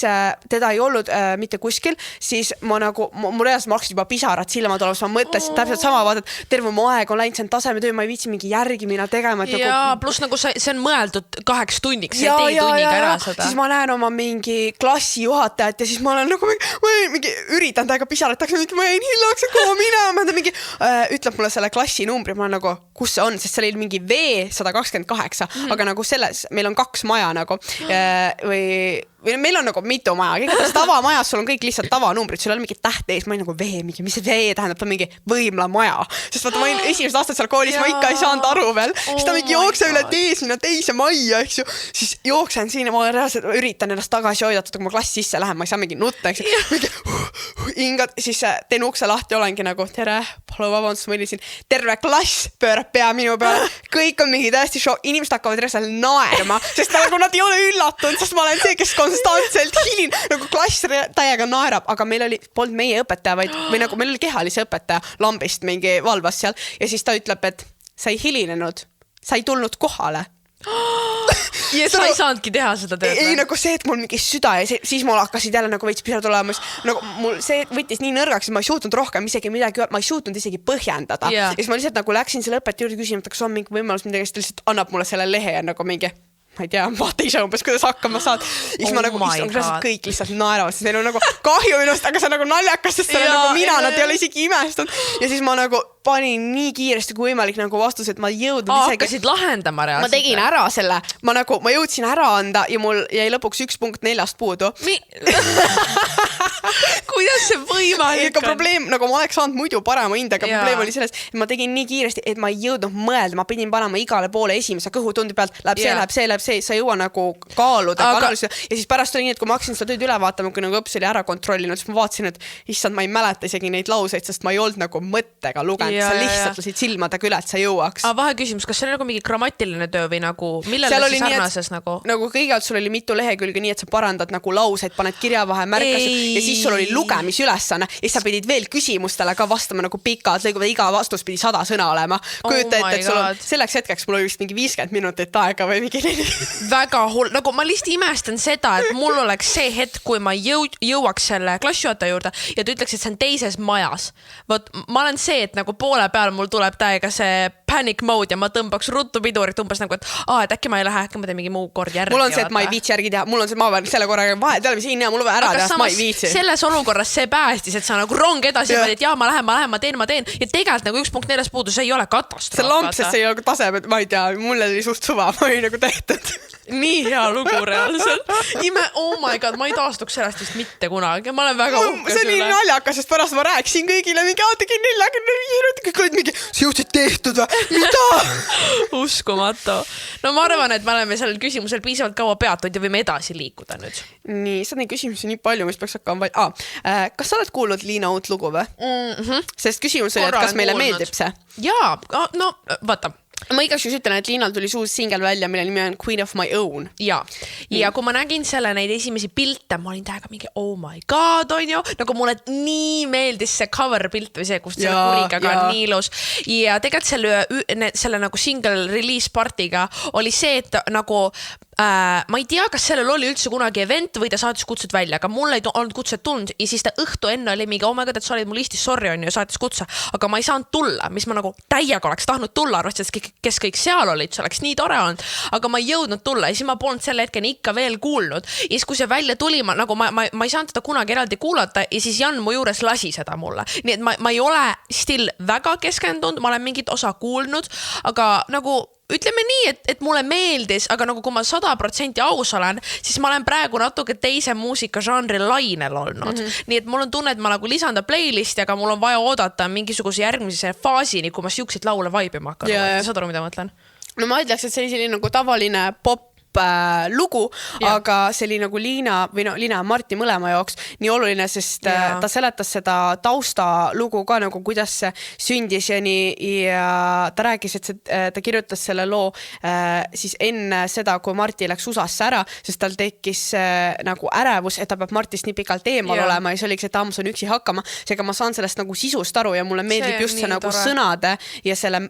teda ei olnud mitte kuskil. Siis ma nagu, mul reaalselt ma hakkasin juba pisarad silmad olemas. Ma mõtlesin täpselt sama vaadata, terve mu aeg on läinud, see on tasemetöö, ma ei viitsi mingi järgi minna tegema.
Ja nagu... pluss nagu see on mõeldud 8 tunniks ja tee tunniga ära seda.
Siis ma näen oma mingi klassi juhatajat ja siis ma olen nagu mingi üritan täiega pisarat, ma jäin hiljaks ja kuhu minema. Mingi, ütleb mulle selle klassi numbri, ma olen nagu, kus see on, sest seal oli mingi V128, aga nagu selles, meil on 2 maja nagu või meil on nagu mitu maja, kõigepealt tavamajas sul on kõik lihtsalt tavanumbrid, sul on mingi täht ees, ma olin nagu mis see V tähendab, ta on mingi võimla maja, sest vaata ma olin esimesed aastad seal koolis, ma ikka ei saanud aru veel, siis ta mingi jookse üle tees minna teise majja, eks ju, siis jooksen siin ja ma reaalselt üritan ennast tagasi hoidata, kui ma klassi sisse lähen, ma ei saa mingi nutta, eks ju, mingi hingad, siis teen ukse lahti, olengi nagu tere, palun vabandust, ma olin terve klass pöörab pea minu peale, kõik on mingi täiesti šok, inimesed hakkavad reaalselt naerma, sest nagu nad ei ole üllatunud, sest ma olen see, kes konstantselt hilin, nagu klass täiega naerab, aga meil polnud meie õpetaja, või nagu meil oli kehalise õpetaja lambist mingi valvas seal ja siis ta ütleb, et sa ei hilinenud, sa ei tulnud kohale.
Ja sa ei saanudki teha seda tööd?
Ei, nagu see, et mul mingi süda ja siis mul hakkasid jälle nagu veits pisarad olema. Nagu mul see võttis nii nõrgaks, et ma ei suutnud rohkem isegi midagi, ma ei suutnud isegi põhjendada. Ja siis ma lihtsalt nagu läksin selle õpetaja juurde küsima, et kas on mingi võimalus midagi, ta lihtsalt annab mulle selle lehe ja nagu mingi ma ei tea, vaata ise umbes, kuidas hakkama saad. Ja ma nagu istun, kõik lihtsalt naeravad, sest neil on nagu kahju minust, aga see on nagu naljakas, sest see on nagu mina, nad ei ole isegi imestunud. Ja siis ma nagu panin nii kiiresti kui võimalik nagu vastus, et ma jõudnud isegi...
Hakkasid lahendama reaalselt?
Ma tegin ära selle. Ma jõudsin ära anda ja mul jäi lõpuks 1.4 puudu.
Kuidas see võimalik on?
Probleem, nagu ma oleks saanud muidu parema hinde, aga probleem oli selles, et ma tegin nii kiiresti, et ma ei jõudnud mõelda, ma pidin panema igale poole esimese kõhutundi pealt, läheb see, sa ei jõua nagu kaaluda, analüüsida. Ja siis pärast oli nii, et kui ma hakkasin seda tööd üle vaatama, kui nagu õps oli ära kontrollinud, siis ma vaatasin, et issand, ma ei mäleta isegi neid lauseid, sest ma ei olnud nagu mõttega lugenud, sa lihtsalt lasid silmadega üle, et sa jõuaks.
Vahe küsimus, kas see oli nagu mingi grammatiline töö või nagu, millele see sarnases nagu?
Nagu kõigepealt sul oli mitu lehekülge nii, et sa parandad nagu lauseid, paned kirja vahe märkasid ja siis sul oli lugemisülesanne ja sa pidid veel küsimustele ka vastama nagu pikad, iga vastus pidi 100 sõna olema. Kujuta ette, et sul on selleks hetkeks mul oli vist mingi 50 minutit aega või mingi
väga hull, nagu ma lihtsalt imestan seda, et mul oleks see hetk, kui ma jõuaks selle klassijuhataja juurde ja ta ütleks, et see on teises majas. Võt, ma olen see, et nagu poole peal mul tuleb täiega see panic mode ja ma tõmbaks ruttu pidurit umbes nagu, et äkki ma ei lähe, äkki ma teen mingi muu kord järgi.
Mul on see, et ma ei viitsi järgi teha, mul on see, ma pean selle korraga vahe, teale, mis siin ja mul on ära teha, ma ei viitsi.
Selles olukorras see päästis, et sa nagu rong edasi ja et ma lähen, ma teen ja tegelikult nagu 1.4 puudus ei ole katastroof.
See lampsest ei ole tasem, et ma ei tea, mulle oli suht suva, ma olin nagu tehtud.
Nii hea lugu reaalselt. Oh my god, ma ei taastuks sellest vist mitte kunagi. Ma olen väga uhkes üle.
See oli naljakas, sest pärast ma rääksin kõigile mingi tegin 45 minutit, kõik olid mingi, see jõudsid tehtud või? Mida?
Uskumatu. No ma arvan, et me oleme sellel küsimusel piisavalt kaua peatud ja võime edasi liikuda nüüd.
Nii, seda neid küsimusi nii palju, mis peaks hakkama kas sa oled kuulnud Liina uut lugu või? Sest küsimus oli, et kas meile meeldib see?
Jaa, no vaata.
ma igaks juhul ütlen, et Liinal tuli uus singel välja, mille nimi on Queen of My Own.
Ja kui ma nägin selle neid esimesi pilte, ma olin täiega mingi oh my god, on ju, nagu mulle nii meeldis see cover pilt või see, kust selle kurigaga on nii ilus. Ja tegelikult selle nagu single release partiga oli see, et nagu ma ei tea, kas sellel oli üldse kunagi event või ta saatis kutsed välja, aga mul ei olnud kutset tulnud ja siis ta õhtu enne oli mingi, oh my god, et sa olid mul listis, sorry on ju, saatis kutse, aga ma ei saanud tulla, mis ma nagu täiega oleks tahtnud tulla, arvestades, kes kõik seal olid, see oleks nii tore olnud, aga ma ei jõudnud tulla ja siis ma polnud selle hetkeni ikka veel kuulnud. Ja siis, kui see välja tuli, ma ei saanud teda kunagi eraldi kuulata ja siis Jan mu juures lasi seda mulle. Nii et ma ei ole still väga keskendunud, ma olen mingit osa kuulnud, aga nagu ütleme nii, et mulle meeldis, aga nagu kui ma 100% aus olen, siis ma olen praegu natuke teise muusikažanri lainel olnud. Nii et mul on tunne, et ma nagu lisan ta playlisti, aga mul on vaja oodata mingisuguse järgmise faasini, kui ma siukseid laule vaibima hakkan. Saad aru, mida ma mõtlen?
No ma ütleks, et see oli selline nagu tavaline pop lugu, aga see oli nagu Liina ja Marti mõlema jaoks nii oluline, sest ta seletas seda taustalugu ka nagu kuidas see sündis ja nii ja ta rääkis, et ta kirjutas selle loo siis enne seda, kui Marti läks USA-sse ära, sest tal tekkis nagu ärevus, et ta peab Martist nii pikalt eemal olema ja see oligi, et ta on üksi hakkama, seega ma saan sellest nagu sisust aru ja mulle meeldib just see nagu sõnade ja selle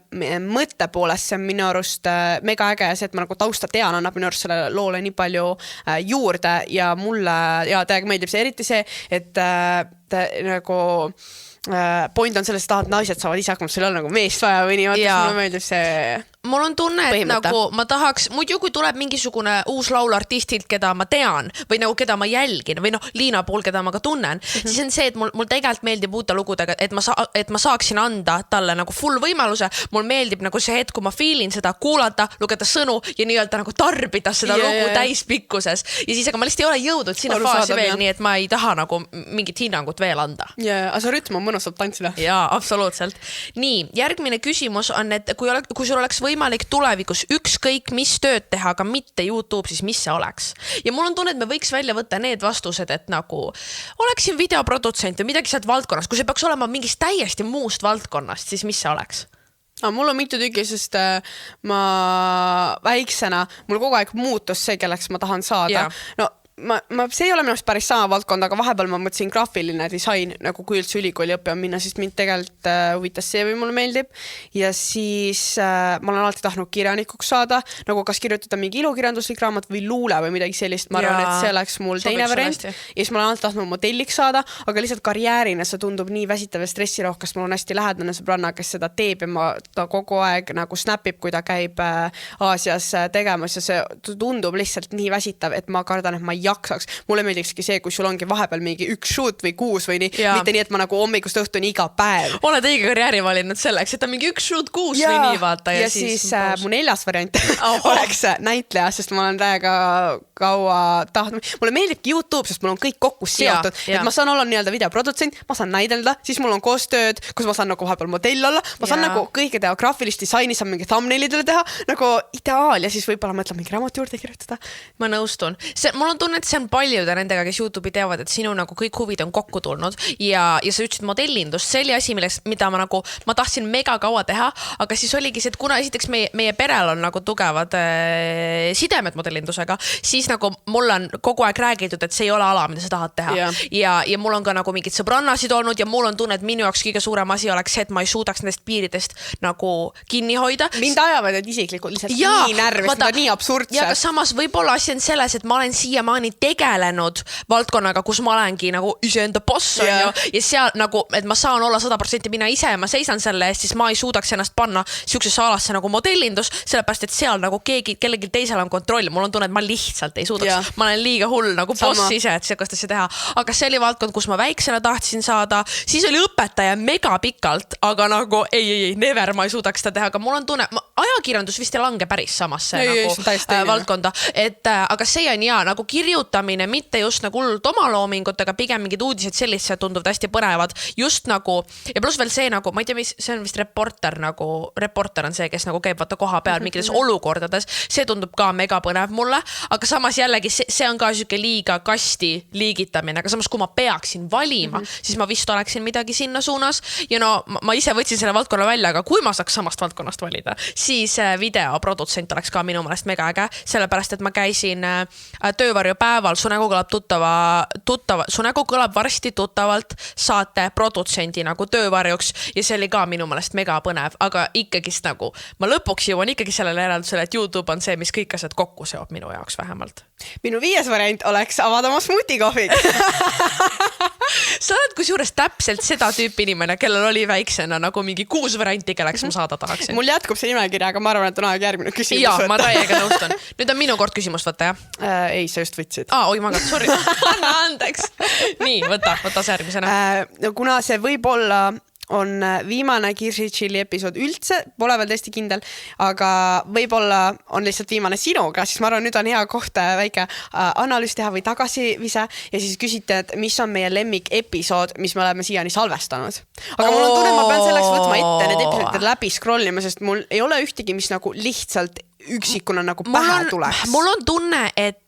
mõtte poolest, see on minu arust mega äge ja see, et ma nagu tausta tean, annab minu arust selle loole nii palju juurde ja mulle täiega meeldib see, eriti see, et nagu point on sellest, et naised saavad ise hakkama, sul on nagu meest vaja või nii, mulle meeldib see
mul on tunne, et nagu ma tahaks, muidu kui tuleb mingisugune uus laulartistilt, keda ma tean või nagu keda ma jälgin või Liina pool, keda ma ka tunnen, siis on see, et mul tegelikult meeldib uute lugudega, et ma saaksin anda talle nagu full võimaluse, mul meeldib nagu see hetk, kui ma feelin seda, kuulata, lugeda sõnu ja nii-öelda nagu tarbida seda lugu täispikkuses ja siis, aga ma lihtsalt ei ole jõudnud sinna faasi veel, nii et ma ei taha nagu mingit hinnangut veel anda.
Aga see rütm on mõnus, saab tantsida.
Jaa, absoluutselt. Nii, järgmine küsimus on, et kui sul oleks võimalik tulevikus ükskõik mis tööd teha, aga mitte YouTube, siis mis see oleks? Ja mul on tunne, et me võiks välja võtta need vastused, et nagu oleksin videoprodutsent või midagi sealt valdkonnast, kui see peaks olema mingist täiesti muust valdkonnast, siis mis see oleks?
Mul on mitu tükki, sest ma väiksena, mul kogu aeg muutus see, kelleks ma tahan saada. No see ei ole minust päris sama valdkond, aga vahepeal ma mõtlesin graafiline disain, nagu kui üldse ülikooli õppima minna, sest mind tegelikult huvitas see või mulle meeldib. Ja siis ma olen alati tahtnud kirjanikuks saada, nagu kas kirjutada mingi ilukirjanduslik raamat või luule või midagi sellist. Ma arvan, et see oleks mul teine variant. Ja siis ma olen alati tahtnud modelliks saada, aga lihtsalt karjäärina see tundub nii väsitav ja stressirohkest. Mul on hästi lähedane sõbranna, kes seda teeb ja ta kogu aeg nagu snapib, kui ta käib Aasias tegemas ja see tundub lihtsalt nii väsitav, et ma kardan, et ma jaksaks. Mulle meeldikski see, kui sul ongi vahepeal mingi 1 shoot või 6 või nii, mitte nii, et ma nagu hommikust õhtuni iga päev.
Oled õige karjääri valinud selleks, et on mingi 1 shoot 6 või nii vaata.
Ja siis mu 4. variant oleks näitleja, sest ma olen täiega kaua tahtnud. Mulle meeldibki YouTube, sest mul on kõik kokku seotud. Et ma saan olla nii-öelda videoprodutsent, ma saan näidelda, siis mul on koostööd, kus ma saan nagu vahepeal modell olla, ma saan nagu kõike teha, graafilist disaini, saan mingi thumbnailidele teha, nagu ideaal ja siis võib-olla mõtlen mingi raamat juurde kirjutada.
Ma nõustun. Mul on tunne, et see on paljude nendega, kes YouTube'i teavad, et sinu nagu kõik huvid on kokku tulnud ja sa ütlesid modellindust, see oli asi, mida ma tahtsin mega kaua teha, aga siis oligi see, et kuna esiteks meie perel on nagu tugevad sidemed modellindusega, siis nagu mul on kogu aeg räägitud, et see ei ole ala, mida sa tahad teha. Ja mul on ka nagu mingid sõbrannasid olnud ja mul on tunne, et minu jaoks kõige suurem asi oleks see, et ma ei suudaks nendest piiridest nagu kinni hoida.
Mind ajavad need isiklikult lihtsalt nii närvis, need on nii absurdsed.
Ja samas võib-olla asi on selles, et ma olen siiamaani tegelenud valdkonnaga, kus ma olengi nagu iseenda boss ja seal nagu, et ma saan olla 100% mina ise ja ma seisan selle eest, siis ma ei suudaks ennast panna siuksesse alasse nagu modellindus, sellepärast, et seal nagu kellelgi teisel on kontroll. Mul on tunne, et ma lihtsalt ei suudaks. Ma olen liiga hull nagu boss ise, et see kastas teha. Aga see oli valdkond, kus ma väiksena tahtsin saada. Siis oli õpetaja mega pikalt, aga nagu ei, never ma ei suudaks seda teha. Aga mul on tunne, ajakirjandus vist ei lange päris samasse nagu valdkonda. Aga see on nagu kirjutamine, mitte just nagu hullult omaloomingut, aga pigem mingid uudised sellist, see tunduvad hästi põnevad. Just nagu, ja pluss veel see nagu, ma ei tea, see on vist reporter on see, kes nagu käib vaata koha peal mingites olukordades. See tundub ka mega põnev mulle, aga samas jällegi see on ka siuke liiga kasti liigitamine, aga samas kui ma peaksin valima, siis ma vist oleksin midagi sinna suunas ja no ma ise võtsin selle valdkonna välja, aga kui ma saaks samast valdkonnast valida, siis videoprodutsent oleks ka minu meelest mega äge, sellepärast et ma käisin töövarjupäeval Su nägu kõlab varsti tuttavalt saate produtsendi nagu töövarjuks ja see oli ka minu meelest mega põnev, aga ikkagist nagu ma lõpuks jõuan ikkagi sellele järeldusele, et YouTube on see, mis kõik asjad kokku seob minu jaoks vähemalt.
Minu 5. variant oleks avada oma smoothie-kohvik.
Sa oled kusjuures täpselt seda tüüpi inimene, kellel oli väiksena nagu mingi 6 varianti, kelleks ma saada tahaksin.
Mul jätkub see nimekiri, aga ma arvan, et on aeg järgmine küsimus.
Jaa, ma täiega nõustun. Nüüd on minu kord küsimust võtta, jah?
Ei, sa just võtsid.
Oi, ma sorry. Anna andeks. Nii, võta see järgmisena.
Kuna see võib-olla on viimane Kirsi Chilli episood üldse, pole veel tõesti kindel, aga võib-olla on lihtsalt viimane sinuga, siis ma arvan, nüüd on hea koht väike analüüs teha või tagasivise ja siis küsite, et mis on meie lemmik episood, mis me oleme siiani salvestanud. Aga mul on tunne, et ma pean selleks võtma ette need episoodid läbi scrollima, sest mul ei ole ühtegi, mis nagu lihtsalt üksikuna nagu pähe tuleks.
Mul on tunne, et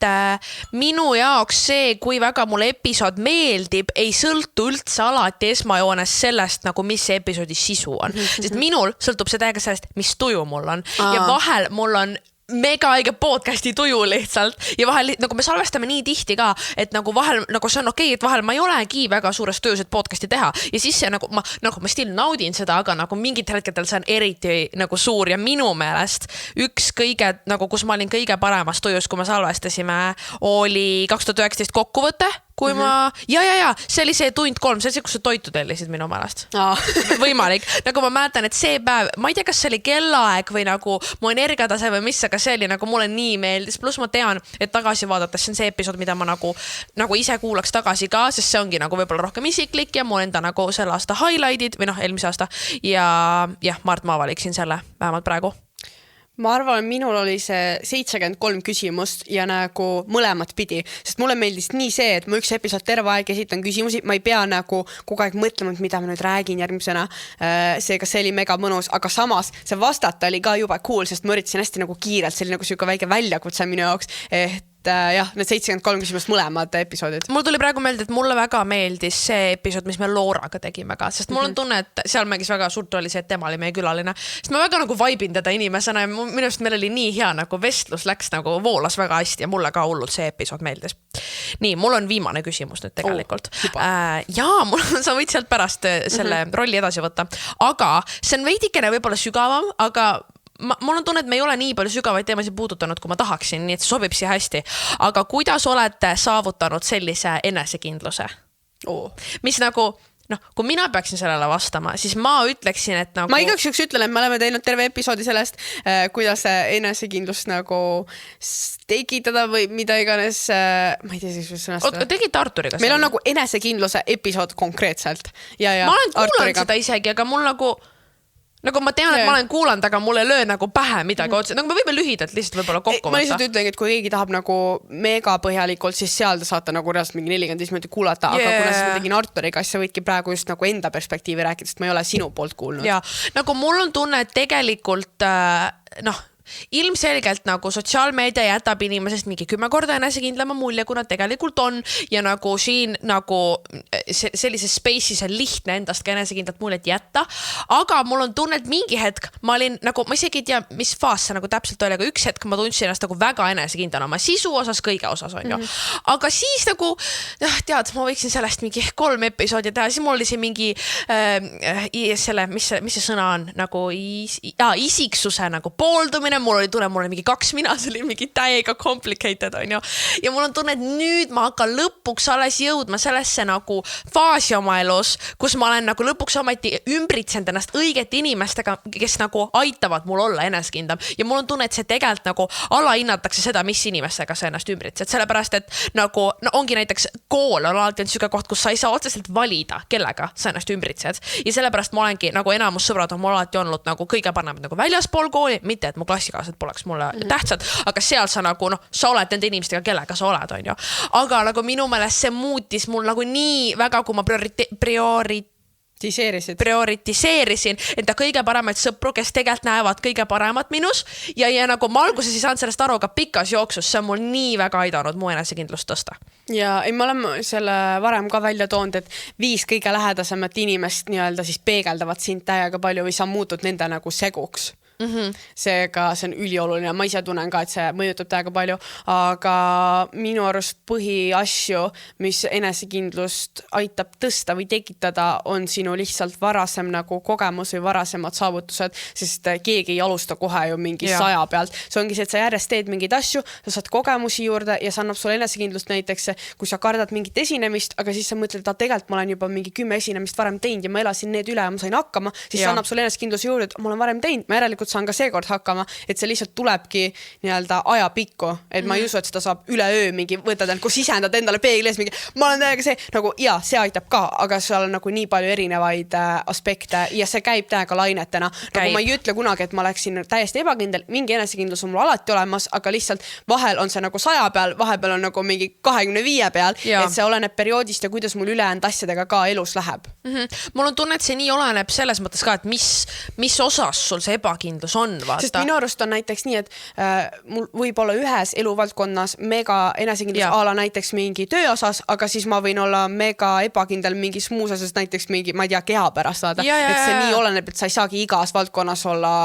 minu jaoks see, kui väga mulle episood meeldib, ei sõltu üldse alati esmajoones sellest, nagu mis see episoodi sisu on. Sest minul sõltub see täiega sellest, mis tuju mul on. Ja vahel mul on mega õige podcasti tuju lihtsalt ja vahel nagu me salvestame nii tihti ka, et nagu vahel nagu see on okei, et vahel ma ei olegi väga suures töös, et podcasti teha ja siis see nagu ma still naudin seda, aga nagu mingitel hetkedel see on eriti nagu suur ja minu meelest üks kõige nagu, kus ma olin kõige paremas tujus, kui me salvestasime, oli 2019 kokkuvõte, kui ma, ja, see oli see tund 3, see oli see, kus sa toitu tellisid minu meelest. Võimalik. Nagu ma mäletan, et see päev, ma ei tea, kas see oli kellaaeg või nagu mu energiatase või mis, aga see oli nagu mulle nii meeldis. Plus ma tean, et tagasi vaadates see on see episood, mida ma nagu ise kuulaks tagasi ka, sest see ongi nagu võib-olla rohkem isiklik ja mu enda nagu selle aasta highlightid või eelmise aasta ja Mart, ma valiksin selle vähemalt praegu.
Ma arvan, minul oli see 73 küsimust ja nagu mõlemat pidi, sest mulle meeldis nii see, et ma üks episood terve aeg esitan küsimusi, ma ei pea nagu kogu aeg mõtlema, mida ma nüüd räägin järgmisena, seega see oli mega mõnus, aga samas see vastata oli ka juba cool, sest ma üritasin hästi nagu kiirelt, see oli nagu siuke väike väljakutse minu jaoks, jah, need 73 küsimust mõlemad episoodid.
Mul tuli praegu meelde, et mulle väga meeldis see episood, mis me Looraga tegime ka, sest mul on tunne, et seal mängis väga suurt oli see, et tema oli meie külaline, sest ma väga nagu vaibin teda inimesena ja minu arust meil oli nii hea nagu vestlus läks nagu voolas väga hästi ja mulle ka hullult see episood meeldis. Nii, mul on viimane küsimus nüüd tegelikult. Sa võid sealt pärast selle rolli edasi võtta, aga see on veidikene võib-olla sügavam, aga mul on tunne, et me ei ole nii palju sügavaid teemasid puudutanud, kui ma tahaksin, nii et see sobib siia hästi. Aga kuidas olete saavutanud sellise enesekindluse? Mis nagu, kui mina peaksin sellele vastama, siis ma ütleksin, et nagu...
Ma igaks juks ütlen, et me oleme teinud terve episoodi sellest, kuidas enesekindlust nagu tekitada või mida iganes, ma ei tea siis sõnastada.
Tegite Arturiga?
Meil on nagu enesekindluse episood konkreetselt.
Ma olen kuulanud seda isegi, aga mul nagu ma tean, et ma olen kuulanud, aga mulle löö nagu pähe midagi otsa. Nagu me võime lühidalt lihtsalt võib-olla kokku võtta.
Ma lihtsalt ütlen, et kui keegi tahab nagu mega põhjalikult, siis seal te saate nagu reaalselt mingi 45 minutit kuulata, aga kuna siis ma tegin Arturiga, siis sa võidki praegu just nagu enda perspektiivi rääkida, sest ma ei ole sinu poolt kuulnud.
Ja, nagu mul on tunne, et tegelikult ilmselgelt nagu sotsiaalmeedia jätab inimesest mingi 10 korda enesekindlama mulje, kuna tegelikult on ja nagu siin nagu sellises space'is on lihtne endast ka enesekindlat muljet jätta, aga mul on tunne, et mingi hetk ma olin nagu, ma isegi ei tea, mis faas see nagu täpselt oli, aga üks hetk ma tundsin ennast nagu väga enesekindlana oma sisu osas, kõige osas on ju. Aga siis nagu, tead, ma võiksin sellest mingi 3 episoodi teha, siis mul oli see mingi mis see sõna on, nagu isiksuse nagu pooldumine, mul oli tunne, mul oli mingi 2 mina, see oli mingi täiega complicated on ju. Ja mul on tunne, et nüüd ma hakkan lõpuks alles jõudma sellesse nagu faasi oma elus, kus ma olen nagu lõpuks ometi ümbritsend ennast õigete inimestega, kes nagu aitavad mul olla enesekindlam. Ja mul on tunne, et see tegelikult nagu alahinnatakse seda, mis inimestega sa ennast ümbritsed. Sellepärast, et nagu ongi näiteks kool on alati siuke koht, kus sa ei saa otseselt valida, kellega sa ennast ümbritsed. Ja sellepärast ma olengi nagu enamus sõbrad on mul alati olnud nagu kõige panemad nagu väljaspool kooli, mitte et mu klassikaaslased poleks mulle tähtsad, aga seal sa nagu sa oled nende inimestega, kellega sa oled, on ju. Aga nagu minu meelest see muutis mul nagu nii väga, kui ma prioritiseerisin enda kõige paremaid sõpru, kes tegelikult näevad kõige paremat minus ja nagu ma alguses ei saanud sellest aru, aga pikas jooksus see on mul nii väga aidanud mu enesekindlust tõsta.
Ja me oleme selle varem ka välja toonud, et 5 kõige lähedasemat inimest nii-öelda siis peegeldavad sind täiega palju või sa muutud nende nagu seguks. Seega see on ülioluline, ma ise tunnen ka, et see mõjutab täiega palju, aga minu arust põhiasju, mis enesekindlust aitab tõsta või tekitada, on sinu lihtsalt varasem nagu kogemus või varasemad saavutused, sest keegi ei alusta kohe ju mingi 100 pealt. See ongi see, et sa järjest teed mingeid asju, sa saad kogemusi juurde ja see annab sulle enesekindlust näiteks, kui sa kardad mingit esinemist, aga siis sa mõtled, et tegelikult ma olen juba mingi 10 esinemist varem teinud ja ma elasin need üle ja ma sain hakkama, siis see annab sulle enesekindluse juurde, et ma olen varem teinud, ma järelikult saan ka seekord hakkama, et see lihtsalt tulebki nii-öelda ajapikku, et ma ei usu, et seda saab üleöö mingi, võtad end, kus sisendad endale peeglis mingi, ma olen täiega see, nagu see aitab ka, aga seal on nagu nii palju erinevaid aspekte ja see käib täiega lainetena. Nagu ma ei ütle kunagi, et ma läksin täiesti ebakindel, mingi enesekindlus on mul alati olemas, aga lihtsalt vahel on see nagu 100 peal, vahepeal on nagu mingi 25 peal, et see oleneb perioodist ja kuidas mul ülejäänud asjadega ka elus läheb.
Mul on tunne, et see nii oleneb selles mõttes ka, et mis osas sul see ebakindlus on, vaata.
Sest minu arust on näiteks nii, et mul võib olla ühes eluvaldkonnas mega enesekindlus ala näiteks mingi töö osas, aga siis ma võin olla mega ebakindel mingis muus osas, näiteks mingi, ma ei tea, keha pärast vaada. Et see nii oleneb, et sa ei saagi igas valdkonnas olla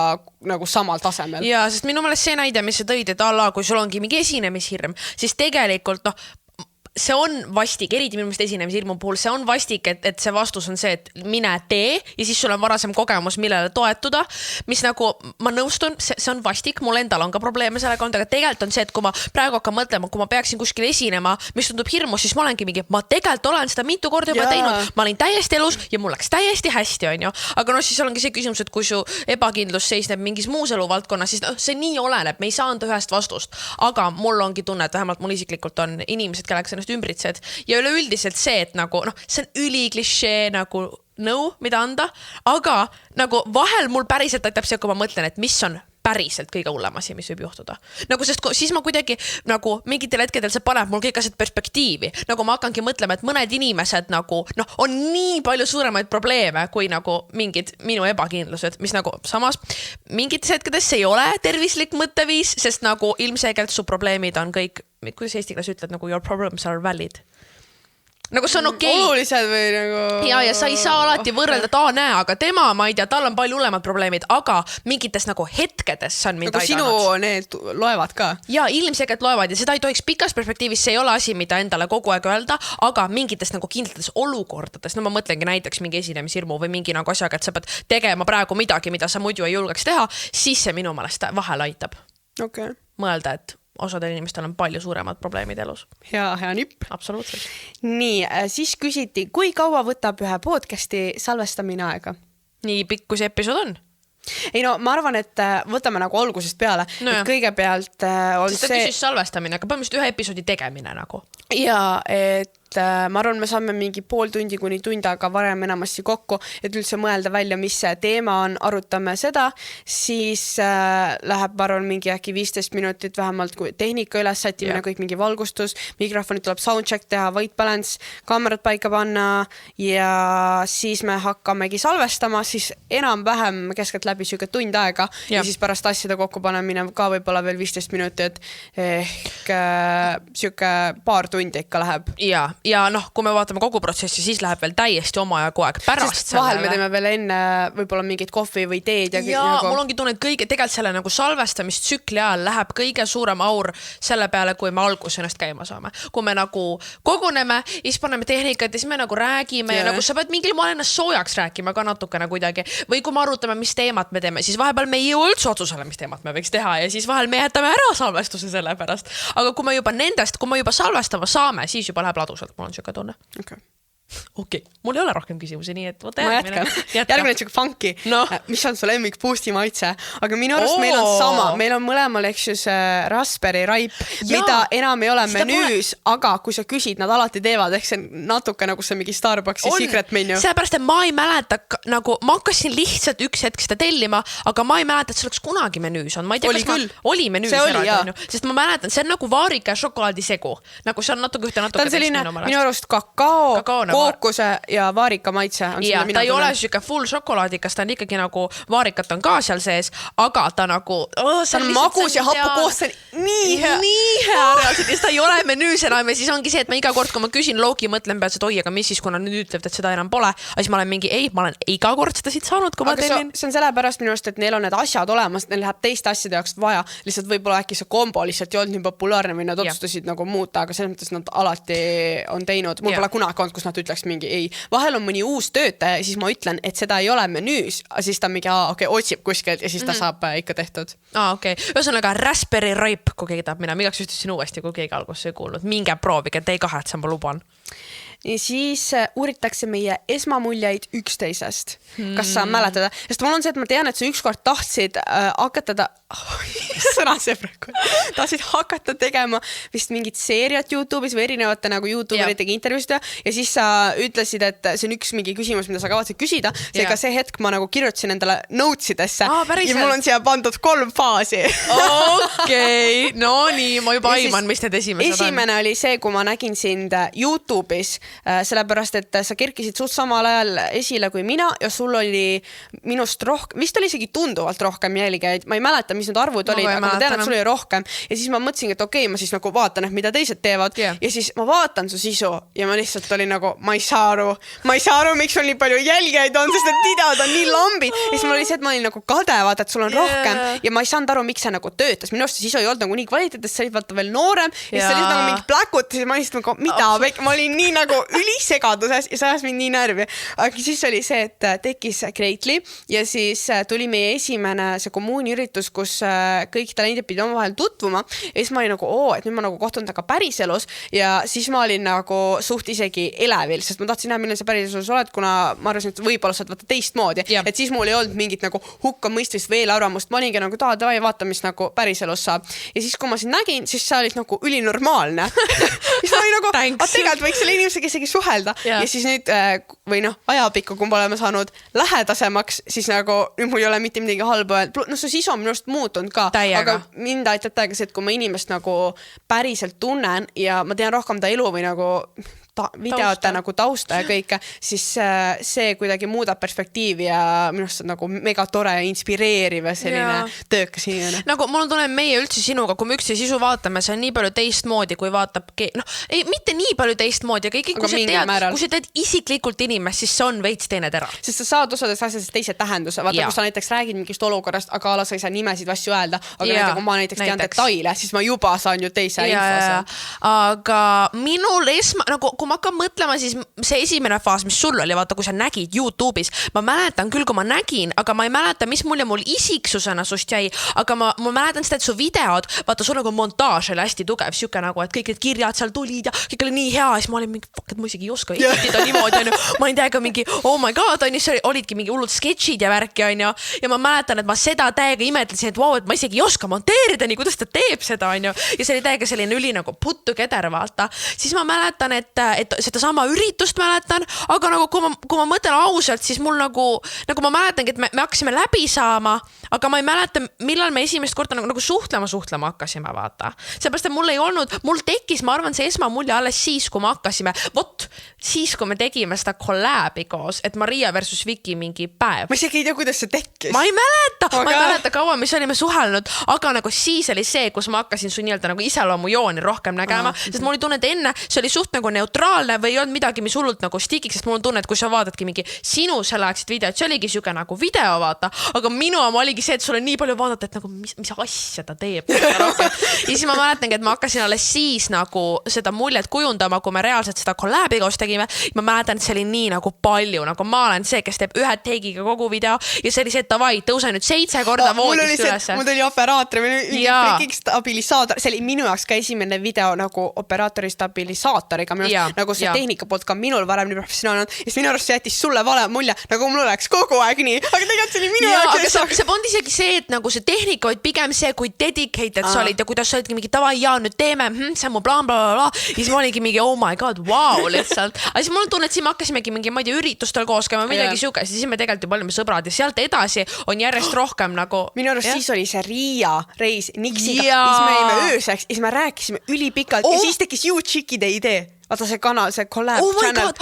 nagu samal tasemel.
Ja, sest minu meelest see näide, mis sa tõid, et kui sul ongi mingi esinemishirm, siis tegelikult see on vastik, eriti minu meelest esinemishirmu puhul, see on vastik, et see vastus on see, et mine tee ja siis sul on varasem kogemus, millele toetuda, mis nagu ma nõustun, see on vastik, mul endal on ka probleeme sellega olnud, aga tegelikult on see, et kui ma praegu hakkan mõtlema, kui ma peaksin kuskil esinema, mis tundub hirmus, siis ma olengi mingi, ma tegelikult olen seda mitu korda juba teinud, ma olin täiesti elus ja mul läks täiesti hästi, on ju. Aga siis ongi see küsimus, et kui su ebakindlus seisneb mingis muus eluvaldkonnas, siis see nii oleneb, me ei saanud ühest vastust, aga mul ongi tunne, et vähemalt mul isiklikult on inimesed, kelleks ümbritsed ja üleüldiselt see, et nagu see on üliklišee nagu mida anda, aga nagu vahel mul päriselt aitab see, kui ma mõtlen, et mis on päriselt kõige hullem asi, mis võib juhtuda. Nagu sest siis ma kuidagi nagu mingitel hetkedel see paneb mul kõik asjad perspektiivi. Nagu ma hakkangi mõtlema, et mõned inimesed nagu on nii palju suuremaid probleeme kui nagu mingid minu ebakindlused, mis nagu samas mingites hetkedes see ei ole tervislik mõtteviis, sest nagu ilmselgelt su probleemid on kõik, kuidas eesti keeles ütled, nagu your problems are valid. Nagu see on okei.
Olulised või nagu...
Ja sa ei saa alati võrrelda, et näe, aga tema, ma ei tea, tal on palju hullemad probleemid, aga mingites nagu hetkedes see on mind
aidanud. Sinu need loevad ka.
Ja ilmselgelt loevad ja seda ei tohiks pikas perspektiivis, see ei ole asi, mida endale kogu aeg öelda, aga mingites nagu kindlates olukordades, ma mõtlengi näiteks mingi esinemishirmu või mingi nagu asjaga, et sa pead tegema praegu midagi, mida sa muidu ei julgeks teha, siis see minu meelest vahel aitab. Mõelda, et osadel inimestel on palju suuremad probleemid elus.
Hea nipp.
Absoluutselt.
Nii, siis küsiti, kui kaua võtab ühe podcasti salvestamine aega?
Nii pikk, kui see episood on?
Ei ma arvan, et võtame nagu algusest peale. Et kõigepealt on
sest see... küsis salvestamine, aga põhimõtteliselt ühe episoodi tegemine nagu.
Ja, et ma arvan, me saame mingi pool tundi kuni tund aega varem enamasti kokku, et üldse mõelda välja, mis see teema on, arutame seda, siis läheb, ma arvan, mingi äkki 15 minutit vähemalt kui tehnika üles sättimine, kõik mingi valgustus, mikrofonid tuleb soundcheck teha, white balance, kaamerad paika panna ja siis me hakkamegi salvestama, siis enam-vähem keskelt läbi süge tund aega ja siis pärast asjade kokkupanemine ka võib-olla veel 15 minutit ehk süge paar tundi ikka läheb.
Ja kui me vaatame kogu protsessi, siis läheb veel täiesti oma ajagu aeg pärast.
Sest vahel me teeme veel enne võib-olla mingit kohvi või teed.
Ja mul ongi tunne, et tegelikult selle nagu salvestamistsükli ajal läheb kõige suurem aur selle peale, kui me algus ennast käima saame. Kui me nagu koguneme, siis paneme tehnikat ja siis me nagu räägime ja nagu sa pead mingil moel ennast soojaks rääkima ka natukene kuidagi. Või kui me arutame, mis teemat me teeme, siis vahepeal me ei jõua üldse otsusele, mis teemat me võiks teha ja siis vahel me jätame ära salvestuse selle pärast. Aga kui me juba salvestama saame, siis juba läheb ladusalt. Mul on siuke tunne. Okei. Mul ei ole rohkem küsimusi, nii et
ma jätkan. Järgmine siuke funky. Mis on su lemmik boosti maitse? Aga minu arust meil on sama. Meil on mõlemal raspberry raip, mida enam ei ole menüüs, aga kui sa küsid, nad alati teevad, ehk see natuke nagu see mingi Starbucksi secret menu.
Seepärast, et ma ei mäleta, nagu ma hakkasin lihtsalt üks hetk seda tellima, aga ma ei mäleta, et see oleks kunagi menüüs on. Ma ei tea,
oli küll.
Oli menüüs eraldi, sest ma mäletan, see on nagu vaarika ja šokolaadisegu. Nagu see on natuke ühte
ta on selline minu arust kakao kookuse ja vaarika maitse on
ja ta ei ole siuke full šokolaadikas, ta on ikkagi nagu vaarikat on ka seal sees, aga ta nagu
ta on magus ja happu koos, see on nii hea
reaalselt ja seda ei ole menüüs enam ja siis ongi see, et ma iga kord, kui ma küsin Loki, mõtlen pealt, et oi, aga mis siis, kuna nüüd ütleb, et seda enam pole, aga siis ma olen mingi, ei, ma olen iga kord seda siit saanud, kui ma tellin.
See on sellepärast minu arust, et neil on need asjad olemas, neil läheb teiste asjade jaoks vaja, lihtsalt võib-olla äkki see kombo lihtsalt ei olnud nii populaarne või nad otsustasid nagu muuta, aga selles mõttes nad alati on teinud, mul pole kunagi olnud, kus nad ütleks mingi ei. Vahel on mõni uus töötaja ja siis ma ütlen, et seda ei ole menüüs, siis ta mingi otsib kuskilt ja siis ta saab ikka tehtud.
Ühesõnaga Raspberry Ripe, kui keegi tahab minna, igaks ütlesin uuesti, kui keegi alguses ei kuulnud, minge proovige, te ei kahetse, ma luban.
Ja siis uuritakse meie esmamuljeid üksteisest. Kas sa mäletada? Sest mul on see, et ma tean, et sa ükskord tahtsid tahtsid hakata tegema vist mingit seeriat YouTube'is või erinevate nagu YouTuberitega intervjuust ja siis sa ütlesid, et see on üks mingi küsimus, mida sa kavatsed küsida. Seega see hetk ma nagu kirjutasin endale notesidesse ja mul on siia pandud 3 faasi.
No nii, ma juba aiman, mis need esimesed on.
Esimene oli see, kui ma nägin sind YouTube'is, sellepärast, et sa kerkisid suht samal ajal esile kui mina ja sul oli minust rohkem, vist oli isegi tunduvalt rohkem jälgijaid. Ma ei mäleta, mis need arvud olid, aga ma tean, et sul oli rohkem. Ja siis ma mõtlesin, et okei, ma siis nagu vaatan, et mida teised teevad. Ja siis ma vaatan su sisu ja ma lihtsalt olin nagu, ma ei saa aru, miks sul nii palju jälgijaid on, sest need videod on nii lambid. Ja siis mul oli see, et ma olin nagu kadevad, et sul on rohkem ja ma ei saanud aru, miks see nagu töötas. Minu arust sisu ei olnud nagu nii kvaliteetest, sa olid vaata veel noorem ja siis sa olid nagu mingi pläkut ja ma lihtsalt nagu, mida, ma olin nii nagu ülisegaduses ja sa ajas mind nii närvi. Aga siis oli see, et tekkis Greatly ja siis tuli meie esimene see kommuuniüritus, kus kõik talendid pidi omavahel tutvuma ja siis ma olin nagu, et nüüd ma nagu kohtun taga päriselus ja siis ma olin nagu suht isegi elevil, sest ma tahtsin näha, milline see päriselus oled, kuna ma arvasin, et võib-olla saad vaata teistmoodi, et siis mul ei olnud mingit nagu hukkamõistvist veel arvamust, ma olingi nagu davai, vaata, mis nagu päriselus saab. Ja siis, kui ma sind nägin, siis sa olid nagu ülinormaalne. Siis ma olin nagu, tegelikult võiks selle inimesega isegi suhelda. Ja siis nüüd, või ajapikku, kui me oleme saanud lähedasemaks, siis nagu nüüd mul ei ole mitte midagi halba. Su sisu on minust muutunud ka, aga mind aitab täiega see, et kui ma inimest nagu päriselt tunnen ja ma tean rohkem ta elu või nagu videote nagu tausta ja kõike, siis see kuidagi muudab perspektiivi ja minust on nagu mega tore ja inspireeriv ja selline töökas inimene.
Nagu mul on tunne, meie üldse sinuga, kui me ükse sisu vaatame, see on nii palju teistmoodi, kui vaatab mitte nii palju teistmoodi, aga ikkagi, kui sa teed isiklikult inimest, siis see on veits teine tera.
Sest sa saad osades asjadest teise tähenduse. Vaata, kui sa näiteks räägid mingist olukorrast, aga ala sa ei saa nimesid asju öelda, aga kui ma näiteks tean detaile, siis ma juba saan ju teise info.
Aga minul kui ma hakkan mõtlema, siis see esimene faas, mis sul oli, vaata, kui sa nägid YouTube'is, ma mäletan küll, kui ma nägin, aga ma ei mäleta, mis mulje mul isiksusena sust jäi, aga ma mäletan seda, et su videod, vaata, sul nagu montaž oli hästi tugev, siuke nagu, et kõik need kirjad seal tulid ja kõik oli nii hea, siis ma olin mingi, et ma isegi ei oska editida niimoodi, ma olin täiega mingi, oh my god, olidki mingi hullud sketšid ja värki, ja ma mäletan, et ma seda täiega imetlesin, et et ma isegi ei oska monteerida nii, kuidas ta teeb seda, ja see oli täiega selline üli nagu puttu keder, vaata. Siis ma mäletan, et seda sama üritust mäletan, aga nagu kui ma mõtlen ausalt, siis mul nagu ma mäletangi, et me hakkasime läbi saama, aga ma ei mäleta, millal me esimest korda nagu suhtlema hakkasime, vaata. Seepärast, et mul tekkis, ma arvan, see esmamulje alles siis, kui me hakkasime, siis, kui me tegime seda collab'i koos, et Maria versus Viki mingi päev.
Ma isegi ei tea, kuidas see tekkis.
Ma ei mäleta kaua, mis olime suhelnud, aga nagu siis oli see, kus ma hakkasin su nii-öelda nagu iseloomujooni rohkem nägema, sest mul oli tunne, et enne see oli suht nagu neutraalne või ei olnud midagi, mis hullult nagu stikiks, sest mul on tunne, et kui sa vaadadki mingi sinu sellelaegset videot, see oligi siuke nagu video, vaata, aga minu oma oligi see, et sul on nii palju vaadata, et nagu mis asja ta teeb. Ja siis ma mäletangi, et ma hakkasin alles siis nagu seda muljet kujundama, kui me reaalselt seda collab'i koos tegime. Ma mäletan, et see oli nii nagu palju, nagu ma olen see, kes teeb ühe teigiga kogu video ja see oli see, et davai, tõuse nüüd 7 korda voodist üles.
Mul oli operaator või stabilisaator, see oli minu jaoks ka esimene video nagu operaatori stabilisaatoriga, nagu see tehnika poolt ka minul varem nii professionaalne on, ja minu arust see jättis sulle vale mulje, nagu mul oleks kogu aeg nii, aga tegelikult see oli minu jaoks.
Aga see polnud isegi see, et nagu see tehnika, vaid pigem see, kui dedicated sa olid ja kuidas sa olidki mingi davai, nüüd teeme, see on mu plaan, blablabla, ja siis ma olingi mingi, oh my god, wow, lihtsalt. Aga siis mul on tunne, et siin me hakkasimegi mingi, ma ei tea, üritustel koos käima, midagi siuke, siis me tegelikult ju olime sõbrad ja sealt edasi on järjest rohkem nagu.
Minu arust siis oli see Riia reis Niksiga, siis me jäime ööseks, siis me rääkisime ülipikalt ja siis tekkis You Chickide idee. vaata see kanal, see collab channel.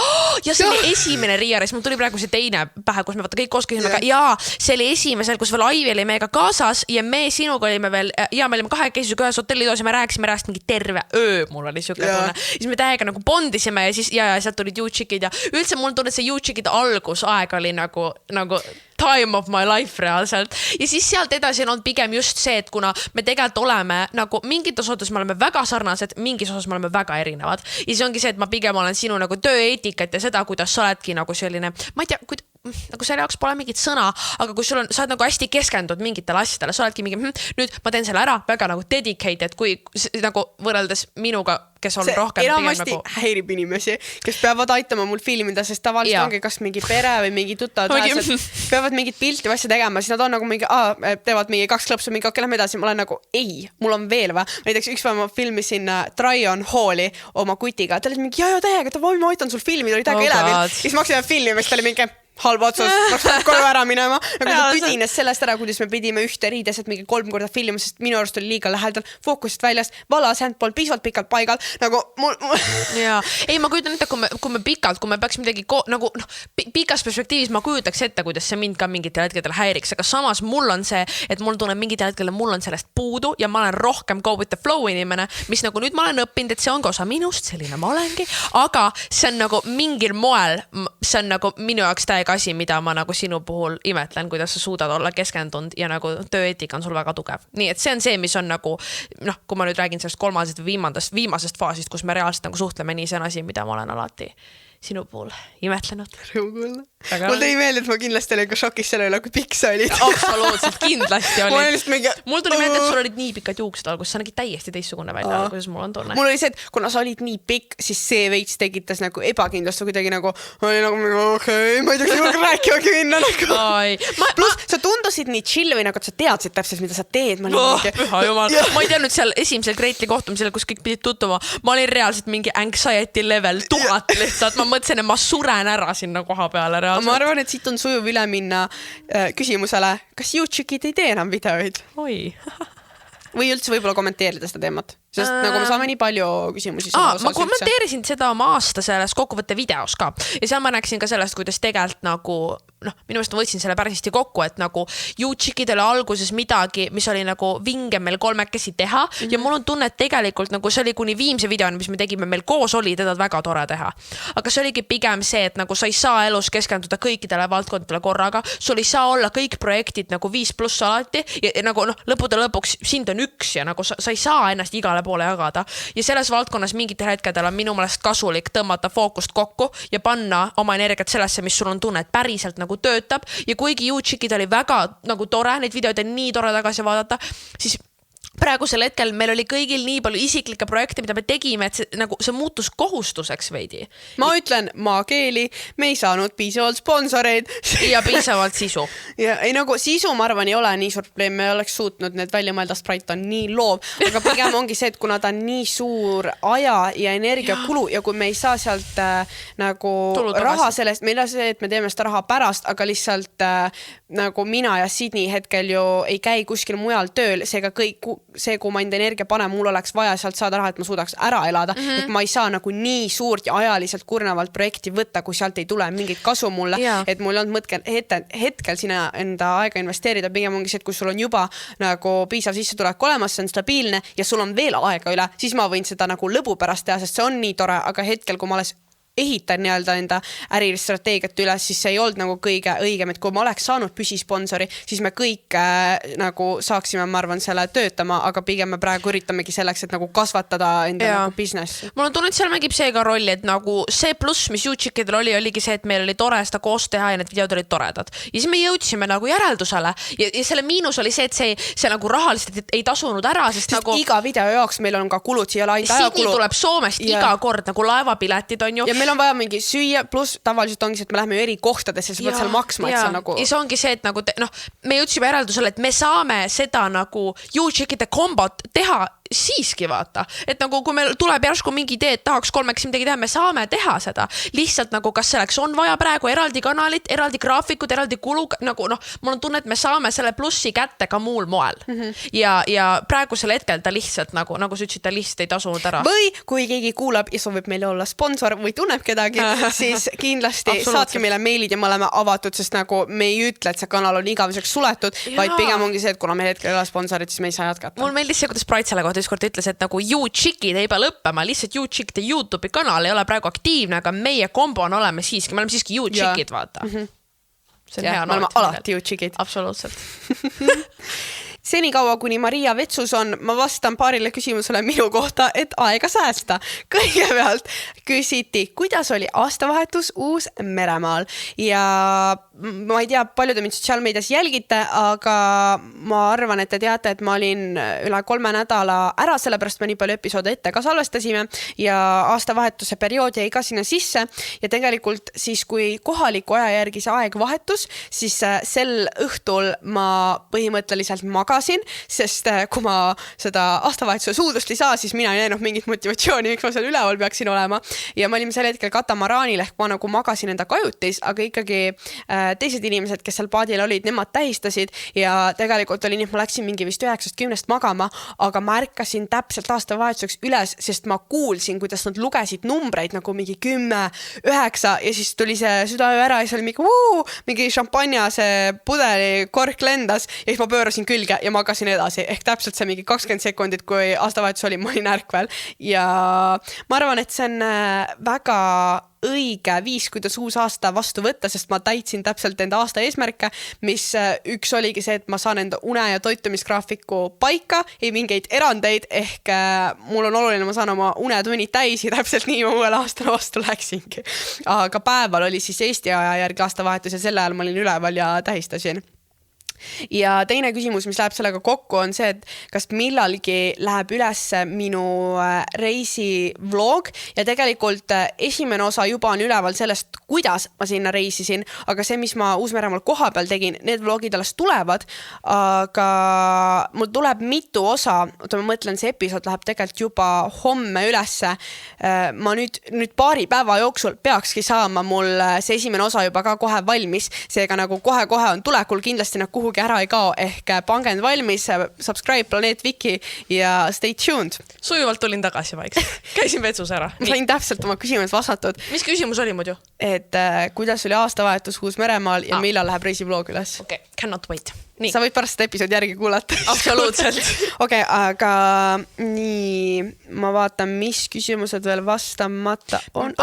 Ja see oli esimene Riiaris, mul tuli praegu see teine pähe, kus me vaata kõik koos käisime, aga jaa, see oli esimesel, kus veel Aivi oli meiega kaasas ja me sinuga olime veel, ja me olime kahekesi ühes hotellitoos ja me rääkisime rääst mingi terve öö, mul oli siuke tunne. Siis me täiega nagu bondisime ja siis ja sealt tulid YouChicid ja üldse mul tunne, et see YouChicid algusaeg oli nagu time of my life reaalselt. Ja siis sealt edasi on olnud pigem just see, et kuna me tegelikult oleme nagu mingites osades me oleme väga sarnased, mingis osas me oleme väga erinevad. Ja siis ongi see, et ma pigem olen sinu nagu tööeetikat ja seda, kuidas sa oledki nagu selline, ma ei tea, nagu selle jaoks pole mingit sõna, aga kui sul on, sa oled nagu hästi keskendunud mingitele asjadele, sa oledki mingi, nüüd ma teen selle ära, väga nagu dedicated, kui nagu võrreldes minuga, kes on rohkem
enamasti nagu häirib inimesi, kes peavad aitama mul filmida, sest tavaliselt ongi kas mingi pere või mingi tuttavad peavad mingit pilti või asja tegema, siis nad on nagu mingi, teevad mingi 2 klõpsu, mingi okei, lähme edasi, ma olen nagu, ei, mul on veel või. Näiteks üks päev ma filmisin Tryon Halli oma kutiga, ta oli mingi, ja täiega, ma aitan sul filmida, oli täiega elevil. Siis ma hakkasin filmima, siis ta oli mingi halb otsus, ma koju ära minema. Aga ta püdines sellest ära, kuidas me pidime ühte riideset mingi 3 korda filmima, sest minu arust oli liiga lähedal, fookusest väljast, valas handball, piisavalt pikalt paigal. Nagu
Jaa, ei ma kujutan ette, kui me pikalt, kui me peaks midagi nagu pikas perspektiivis ma kujutaks ette, kuidas see mind ka mingitel hetkedel häiriks, aga samas mul on see, et mul tunneb mingitel hetkedel mul on sellest puudu ja ma olen rohkem go with the flow inimene, mis nagu nüüd ma olen õppinud, et see ongi osa minust, selline ma olengi, aga see on nagu mingil moel, see on nagu minu jaoks täiega asi, mida ma nagu sinu puhul imetlen, kuidas sa suudad olla keskendunud ja nagu tööeetika on sul väga tugev. Nii et see on see, mis on nagu, kui ma nüüd räägin sellest kolmasest või viimasest faasist, kus me reaalselt nagu suhtleme, nii see on asi, mida ma olen alati sinu puhul imetlenud.
Rõugulla. Mul tõi meelde, et ma kindlasti olin ka šokis selle üle, kui pikk sa olid.
Absoluutselt, kindlasti olid.
Mingi...
Mul tuli meelde, et sul olid nii pikad juuksed algus, sa nägid täiesti teistsugune välja, kuidas mul on tunne.
Mul oli see, et kuna sa olid nii pikk, siis see veits tekitas nagu ebakindlust või kuidagi nagu, oli nagu okei, ma ei tea, kui rääkivagi minna nagu. Plus, sa tundusid nii chill või nagu, et sa teadsid täpselt, mida sa teed.
Püha jumal. Ma ei teadnud seal esimesel Greatli kohtumisel, kus kõik pidid tuttuma. Ma olin reaalselt mingi anxiety level 1000 lihtsalt. Ma mõtlesin, et ma suren ära sinna koha peale reaalselt.
Ma arvan, et siit on sujuv üle minna küsimusele, kas YouChicid ei tee enam videoid?
Oi.
Või üldse võib-olla kommenteerida seda teemat? Sest nagu me saame nii palju küsimusi.
Ma kommenteerisin seda oma aasta selles kokkuvõtte videos ka. Ja seal ma rääkisin ka sellest, kuidas tegelikult nagu, minu meelest ma võtsin selle päris hästi kokku, et nagu YouChicid oli alguses midagi, mis oli nagu vinge meil kolmekesi teha. Ja mul on tunne, et tegelikult nagu see oli kuni viimse videoni, mis me tegime meil koos, oli teda väga tore teha. Aga see oligi pigem see, et nagu sa ei saa elus keskenduda kõikidele valdkondadele korraga. Sul ei saa olla kõik projektid nagu 5+ alati. Ja nagu lõppude lõpuks sind on üks ja nagu sa ei saa ennast igale poole jagada. Ja selles valdkonnas mingitel hetkedel on minu meelest kasulik tõmmata fookust kokku ja panna oma energiat sellesse, mis sul on tunne, et päriselt nagu töötab. Ja kuigi YouChicid oli väga nagu tore, neid videoid on nii tore tagasi vaadata, siis praegusel hetkel meil oli kõigil nii palju isiklikke projekte, mida me tegime, et see muutus kohustuseks veidi.
Ma ütlen maakeeli, me ei saanud piisavalt sponsoreid.
Ja piisavalt sisu.
Ja ei nagu sisu, ma arvan, ei ole nii suur probleem, me oleks suutnud need välja mõelda, Sprite on nii loov, aga pigem ongi see, et kuna ta on nii suur aja ja energiakulu ja kui me ei saa sealt nagu raha sellest, meil on see, et me teeme seda raha pärast, aga lihtsalt nagu mina ja Sydney hetkel ju ei käi kuskil mujal tööl, seega kõik see, kui ma enda energia panen, mul oleks vaja sealt saada raha, et ma suudaks ära elada, et ma ei saa nagu nii suurt ja ajaliselt kurnavalt projekti võtta, kui sealt ei tule mingit kasu mulle, et mul on hetkel sinna enda aega investeerida, pigem ongi see, et kui sul on juba nagu piisav sissetulek olemas, see on stabiilne ja sul on veel aega üle, siis ma võin seda nagu lõbu pärast teha, sest see on nii tore, aga hetkel, kui ma alles ehitan nii-öelda enda ärilist strateegiat üles, siis see ei olnud nagu kõige õigem, et kui ma oleks saanud püsisponsori, siis me kõik nagu saaksime, ma arvan, selle töötama, aga pigem me praegu üritamegi selleks, et nagu kasvatada enda nagu business.
Mul on tunne, et seal mängib see ka rolli, et nagu see pluss, mis YouChicidel oligi see, et meil oli tore seda koos teha ja need videod olid toredad. Ja siis me jõudsime nagu järeldusele ja selle miinus oli see, et see nagu rahaliselt ei tasunud ära, sest nagu
iga video jaoks meil on ka kulud, siia ole ainult ajakulu.
Sydney tuleb Soomest iga kord nagu laevapiletid on ju.
Ja meil on vaja mingi süüa, pluss tavaliselt ongi see, et me läheme eri kohtadesse, sa pead seal maksma, et see nagu...
Ja see ongi see, et nagu me jõudsime järeldusele, et me saame seda nagu YouChicide kombot teha siiski vaata, et nagu kui meil tuleb järsku mingi idee, et tahaks 3 midagi teha, me saame teha seda. Lihtsalt nagu kas selleks on vaja praegu eraldi kanalit, eraldi graafikud, eraldi kulu, nagu mul on tunne, et me saame selle plussi kätte ka muul moel. Ja praegusel hetkel ta lihtsalt nagu sa ütlesid, ta lihtsalt ei tasunud ära.
Või kui keegi kuulab ja soovib meile olla sponsor või tunneb kedagi, siis kindlasti saatke meile meilid ja me oleme avatud, sest nagu me ei ütle, et see kanal on igaveseks suletud, vaid pigem ongi see, et kuna meil hetkel ei ole sponsorit, siis me ei saa jätkata.
Mul meeldis see, kuidas Bright selle kohta ükskord ütles, et nagu YouChicid ei pea lõppema, lihtsalt YouChicide YouTube'i kanal ei ole praegu aktiivne, aga meie kombo on oleme siiski YouChicid, vaata. See on hea
me oleme alati YouChicid.
Absoluutselt.
Senikaua, kuni Maria vetsus on, ma vastan paarile küsimusele minu kohta, et aega säästa. Kõigepealt küsiti, kuidas oli aastavahetus Uus-Meremaal ja ma ei tea, palju te mind sotsiaalmeedias jälgite, aga ma arvan, et te teate, et ma olin üle 3 nädala ära, sellepärast me nii palju episoode ette ka salvestasime ja aastavahetuse periood jäi ka sinna sisse ja tegelikult siis, kui kohaliku aja järgi see aeg vahetus, siis sel õhtul ma põhimõtteliselt magasin, sest kui ma seda aastavahetuse suudlust ei saa, siis mina ei näinud mingit motivatsiooni, miks ma seal üleval peaksin olema ja me olime sel hetkel katamaraanil ehk ma nagu magasin enda kajutis, aga ikkagi teised inimesed, kes seal paadil olid, nemad tähistasid ja tegelikult oli nii, et ma läksin mingi vist 9-10 magama, aga ma ärkasin täpselt aastavahetuseks üles, sest ma kuulsin, kuidas nad lugesid numbreid nagu mingi 10, 9 ja siis tuli see südaöö ära ja see oli mingi šampanja, see pudeli kork lendas ja siis ma pöörasin külge ja magasin edasi ehk täpselt see mingi 20 sekundit, kui aastavahetus oli, ma olin ärkvel ja ma arvan, et see on väga õige viis, kuidas uus aasta vastu võtta, sest ma täitsin täpselt enda aasta eesmärke, mis üks oligi see, et ma saan enda une- ja toitumisgraafiku paika, ei mingeid erandeid, ehk mul on oluline, ma saan oma unetunnid täis ja täpselt nii ma uuel aastal vastu läksingi. Aga päeval oli siis Eesti aja järgi aastavahetus ja sel ajal ma olin üleval ja tähistasin. Ja teine küsimus, mis läheb sellega kokku, on see, et kas millalgi läheb üles minu reisi vlog ja tegelikult esimene osa juba on üleval sellest, kuidas ma sinna reisisin, aga see, mis ma Uus-Meremaal koha peal tegin, need vlogid alles tulevad, aga mul tuleb mitu osa, ma mõtlen, see episood läheb tegelikult juba homme ülesse. Ma nüüd paari päeva jooksul peakski saama mul see esimene osa juba ka kohe valmis, seega nagu kohe-kohe on tulekul, kindlasti nad kuhugi ära ei kao, ehk pange end valmis, subscribe Planeet Viki ja stay tuned.
Sujuvalt tulin tagasi vaikselt. Käisin vetsus ära.
Ma sain täpselt oma küsimus vastatud.
Mis küsimus oli muidu?
Et kuidas oli aastavahetus Uus-Meremaal ja millal läheb reisivlog üles?
Okay, cannot wait. Nii.
Sa võid pärast seda episoodi järgi kuulata.
Absoluutselt.
Okay, aga nii, ma vaatan, mis küsimused veel vastamata on.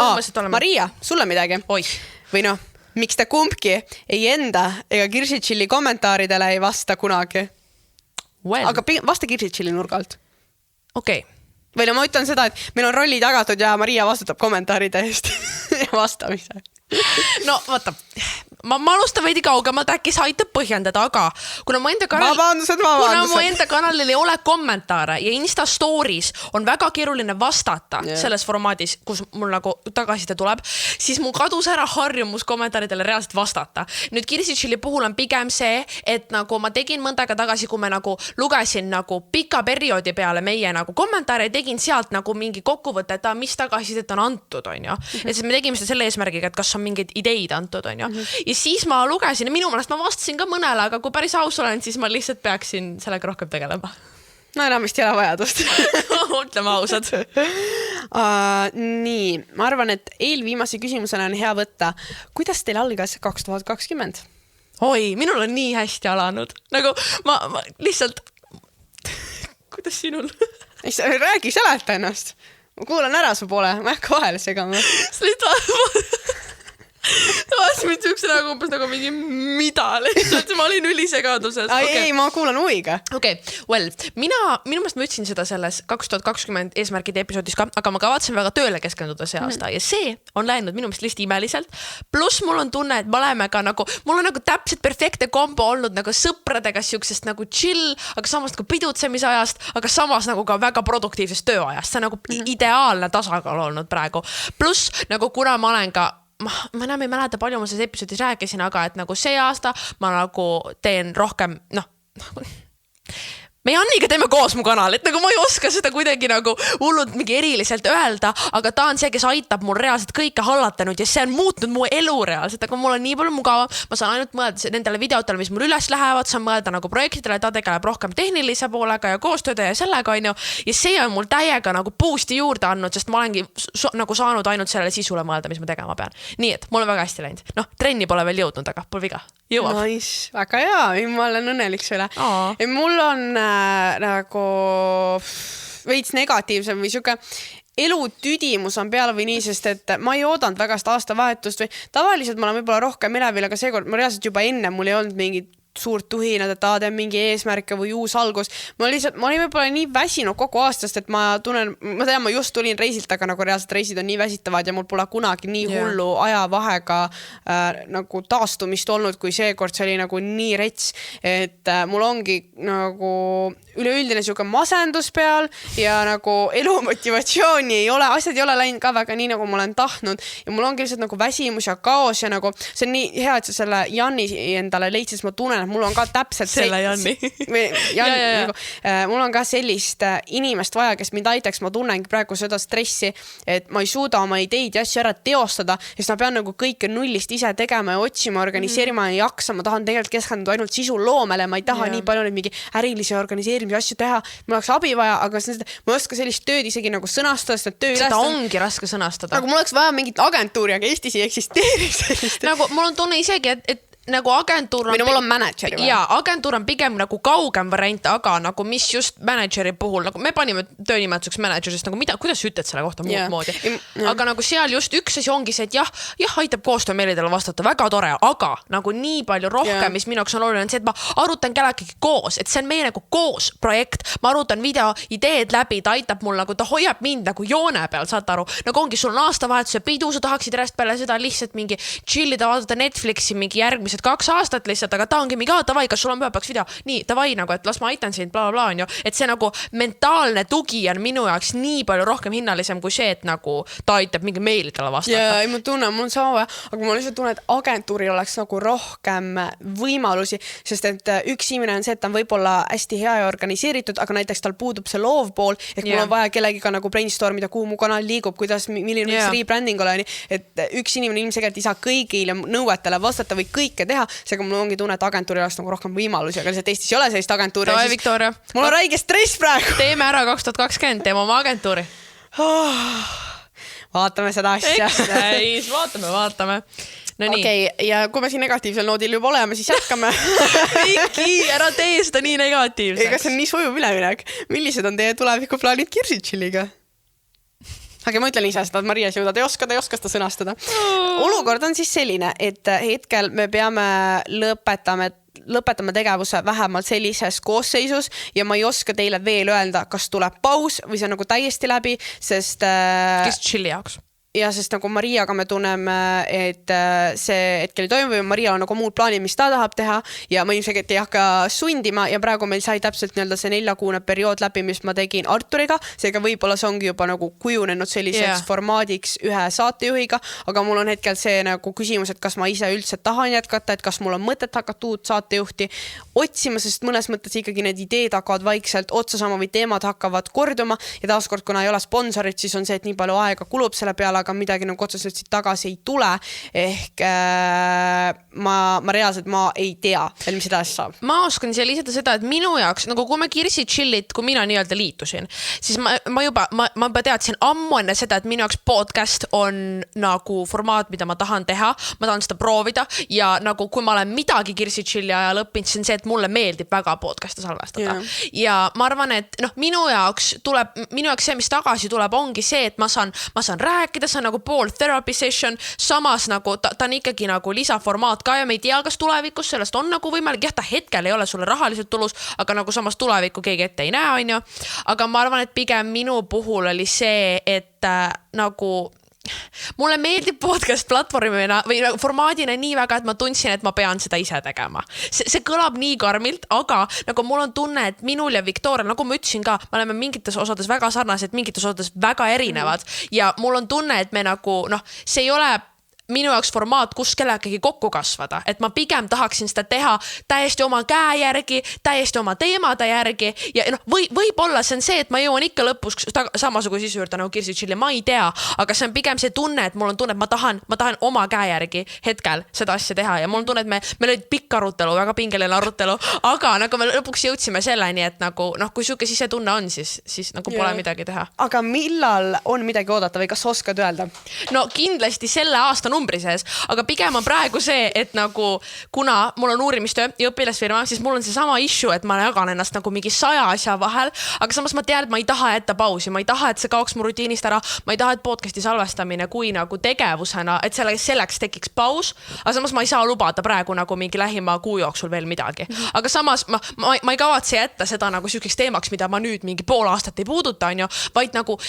Maria, sulle midagi?
Oi.
Või noh, miks te kumbki ei enda ega Kirsitšilli kommentaaridele ei vasta kunagi?
Well.
Aga vasta Kirsitšilli nurga alt.
Okei.
Või no ma ütlen seda, et meil on rolli tagatud ja Maria vastutab kommentaaride eest ja vastamise.
No vaata, ma alustan veidi kaugemalt, äkki sa aitab põhjendada, aga kuna mu enda kanalil ei ole kommentaare ja Insta stories on väga keeruline vastata selles formaadis, kus mul nagu tagasiside tuleb, siis mul kadus ära harjumus kommentaaridele reaalselt vastata. Nüüd Kirsitšilli puhul on pigem see, et nagu ma tegin mõnda aega tagasi, kui me nagu lugesin nagu pika perioodi peale meie nagu kommentaare ja tegin sealt nagu mingi kokkuvõte, et mis tagasisidet on antud, on ju. Ja siis me tegime seda selle eesmärgiga, et kas on mingeid ideid antud, on ju. Ja siis ma lugesin ja minu mõnest ma vastasin ka mõnele, aga kui päris aus olen, siis ma lihtsalt peaksin sellega rohkem tegelema.
No enam vist ei ole vajadust.
Ütleme ausad.
Nii, ma arvan, et eelviimase küsimusena on hea võtta. Kuidas teil algas 2020?
Oi, minul on nii hästi alanud. Nagu ma lihtsalt... Kuidas sinul?
Räägi, seleta ennast. Ma kuulan ära su poole, ma ei hakka vahele segama.
Vaatasin mind üks umbes nagu mingi mida lihtsalt, ma olin ülisegaduses.
Ei, ma kuulan huviga.
Okay, well, minu meelest ma ütlesin seda selles 2020 eesmärkide episoodis ka, aga ma kavatsen väga tööle keskenduda see aasta ja see on läinud minu meelest lihtsalt imeliselt. Plus mul on tunne, et me oleme ka nagu, mul on nagu täpselt perfektne kombo olnud nagu sõpradega siuksest nagu chill, aga samas nagu pidutsemise ajast, aga samas nagu ka väga produktiivsest tööajast. See on nagu ideaalne tasakaal olnud praegu. Plus nagu kuna ma olen ka ma enam ei mäleta palju ma selles episoodis rääkisin, aga et nagu see aasta ma nagu teen rohkem, me Janniga teeme koos mu kanalit, nagu ma ei oska seda kuidagi nagu hullult mingi eriliselt öelda, aga ta on see, kes aitab mul reaalselt kõike hallata nüüd ja see on muutnud mu elu reaalselt, aga mul on nii palju mugavam, ma saan ainult mõelda nendele videotele, mis mul üles lähevad, saan mõelda nagu projektidele, ta tegeleb rohkem tehnilise poolega ja koostööde ja sellega on ju, ja see on mul täiega nagu boost'i juurde andnud, sest ma olengi nagu saanud ainult sellele sisule mõelda, mis ma tegema pean. Nii et mul on väga hästi läinud. Noh, trenni pole veel jõudnud, aga pole viga. Jõuab.
Nice, väga hea, ma olen õnnelik selle. Mul on nagu veits negatiivsem või siuke elutüdimus on peale või nii, sest et ma ei oodanud väga seda aastavahetust või tavaliselt ma olen võib-olla rohkem elevil, aga seekord ma reaalselt juba enne mul ei olnud mingit suurt tuhinad, et teen mingi eesmärke või uus algus. Ma olin võib-olla nii väsinud kogu aastast, et ma tunnen, ma tean, ma just tulin reisilt, aga nagu reaalselt reisid on nii väsitavad ja mul pole kunagi nii hullu ajavahega nagu taastumist olnud, kui seekord see oli nagu nii rets, et mul ongi nagu üleüldine siuke masendus peal ja nagu elumotivatsiooni ei ole, asjad ei ole läinud ka väga nii, nagu ma olen tahtnud ja mul ongi lihtsalt nagu väsimus ja kaos ja nagu see on nii hea, et sa selle Janni endale leidsid, ma tunnen, et mul on ka täpselt
selle Janni.
Nagu, mul on ka sellist inimest vaja, kes mind aitaks, ma tunnengi praegu seda stressi, et ma ei suuda oma ideid ja asju ära teostada, sest ma pean nagu kõike nullist ise tegema ja otsima, organiseerima ja jaksa, ma tahan tegelikult keskenduda ainult sisu loomele, ma ei taha nii palju nüüd mingi ärilise organiseerimise asju teha, mul oleks abi vaja, aga ma ei oska sellist tööd isegi nagu sõnastada,
seda ongi raske sõnastada.
Nagu mul oleks vaja mingit agentuuri, aga Eestis ei eksisteeri sellist.
Nagu mul on tunne isegi, et nagu agentuur on...
mul on manager või?
Jaa, agentuur on pigem nagu kaugem variant, aga nagu mis just manageri puhul, nagu me panime töönimetuseks manager, sest nagu mida, kuidas ütled selle kohta muud moodi. Aga nagu seal just üks asi ongi see, et jah, aitab koostöö meilidele vastata, väga tore, aga nagu nii palju rohkem, mis minuks on oluline, on see, et ma arutan kellegagi koos, et see on meie nagu koos projekt, ma arutan video ideed läbi, ta aitab mul nagu, ta hoiab mind nagu joone peal, saad aru, nagu ongi sul on aastavahetuse pidu, sa tahaksid järjest peale seda lihtsalt mingi chillida, vaadata Netflixi mingi järgmise 2 aastat lihtsalt, aga ta ongi mingi, davai, kas sul on pühapäevaks video? Nii, davai nagu, et las ma aitan sind, bla, bla, on ju. Et see nagu mentaalne tugi on minu jaoks nii palju rohkem hinnalisem kui see, et nagu ta aitab mingi meilidele vastata.
Ja, ma tunnen, mul on sama, aga ma lihtsalt tunnen, et agentuuril oleks nagu rohkem võimalusi, sest et üks inimene on see, et ta on võib-olla hästi hea ja organiseeritud, aga näiteks tal puudub see loov pool, ehk mul on vaja kellegiga nagu brainstormida, kuhu mu kanal liigub, kuidas, milline rebranding ole, et üks inimene ilmselgelt ei saa kõigile nõuetele vastata või kõike teha, seega mul ongi tunne, et agentuuri oleks nagu rohkem võimalusi, aga lihtsalt Eestis ei ole sellist agentuuri.
Tavai, Victoria.
Mul on räige stress praegu.
Teeme ära 2020, teeme oma agentuuri.
Vaatame seda asja.
Eks, vaatame. No nii.
Okei, ja kui me siin negatiivsel noodil juba oleme, siis jätkame.
Viki, ära tee seda nii negatiivseks.
Ega see on nii sujuv üleminek. Millised on teie tulevikuplaanid Kirsitšilliga? Aga ma ütlen ise seda, et Maria Siuda, ei oska seda sõnastada. Olukord on siis selline, et hetkel me peame lõpetame tegevuse vähemalt sellises koosseisus ja ma ei oska teile veel öelda, kas tuleb paus või see on nagu täiesti läbi, sest...
Kes chilli jaoks?
Ja sest nagu Mariaga me tunneme, et see hetkel ei toimu või Maria on nagu muud plaanid, mis ta tahab teha ja ma ilmselt ei hakka sundima ja praegu meil sai täpselt see 4-kuune periood läbi, mis ma tegin Arturiga, seega võib-olla see ongi juba nagu kujunenud selliseks formaadiks ühe saatejuhiga, aga mul on hetkel see nagu küsimus, et kas ma ise üldse tahan jätkata, et kas mul on mõtet hakata uut saatejuhti otsima, sest mõnes mõttes ikkagi need ideed hakkavad vaikselt otsa saama või teemad hakkavad korduma ja taaskord, kuna ei ole sponsorit, siis on see, et nii palju aega kulub selle peale, aga midagi nagu otseselt siit tagasi ei tule. Ehk ma reaalselt ei tea, mis edasi saab.
Ma oskan siia lisada seda, et minu jaoks, nagu kui ma Kirsi Chillit, kui mina nii-öelda liitusin, siis ma juba teadsin ammu enne seda, et minu jaoks podcast on nagu formaat, mida ma tahan teha, ma tahan seda proovida ja nagu kui ma olen midagi Kirsi Chilli ajal õppinud, siis on see, et mulle meeldib väga podcast'e salvestada. Ja ma arvan, et minu jaoks see, mis tagasi tuleb, ongi see, et ma saan rääkida, see on nagu pool therapy session, samas nagu ta on ikkagi nagu lisaformaat ka ja me ei tea, kas tulevikus sellest on nagu võimalik, jah, ta hetkel ei ole sulle rahaliselt tulus, aga nagu samas tulevikku keegi ette ei näe, on ju. Aga ma arvan, et pigem minu puhul oli see, et nagu mulle meeldib podcast platvormina või formaadina nii väga, et ma tundsin, et ma pean seda ise tegema. See kõlab nii karmilt, aga nagu mul on tunne, et minul ja Victoria, nagu ma ütlesin ka, me oleme mingites osades väga sarnased, mingites osades väga erinevad ja mul on tunne, et me nagu, see ei ole minu jaoks formaat, kus kellegagi kokku kasvada, et ma pigem tahaksin seda teha täiesti oma käe järgi, täiesti oma teemade järgi ja noh, võib-olla see on see, et ma jõuan ikka lõpus samasuguse sisu juurde nagu Kirsi Chilli, ma ei tea, aga see on pigem see tunne, et mul on tunne, et ma tahan oma käe järgi hetkel seda asja teha ja mul on tunne, et meil oli pikk arutelu, väga pingeline arutelu, aga nagu me lõpuks jõudsime selleni, et nagu noh, kui siuke sisetunne on, siis nagu pole midagi teha.
Aga millal on midagi oodata või kas oskad öelda?
No kindlasti selle aasta numbri sees, aga pigem on praegu see, et nagu kuna mul on uurimistöö ja õpilasfirma, siis mul on see sama issue, et ma jagan ennast nagu mingi 100 asja vahel, aga samas ma tean, et ma ei taha jätta pausi, ma ei taha, et see kaoks mu rutiinist ära, ma ei taha, et podcasti salvestamine kui nagu tegevusena, et selleks tekiks paus, aga samas ma ei saa lubada praegu nagu mingi lähima kuu jooksul veel midagi. Aga samas ma ei kavatse jätta seda nagu selliseks teemaks, mida ma nüüd mingi pool aastat ei puuduta, vaid nagu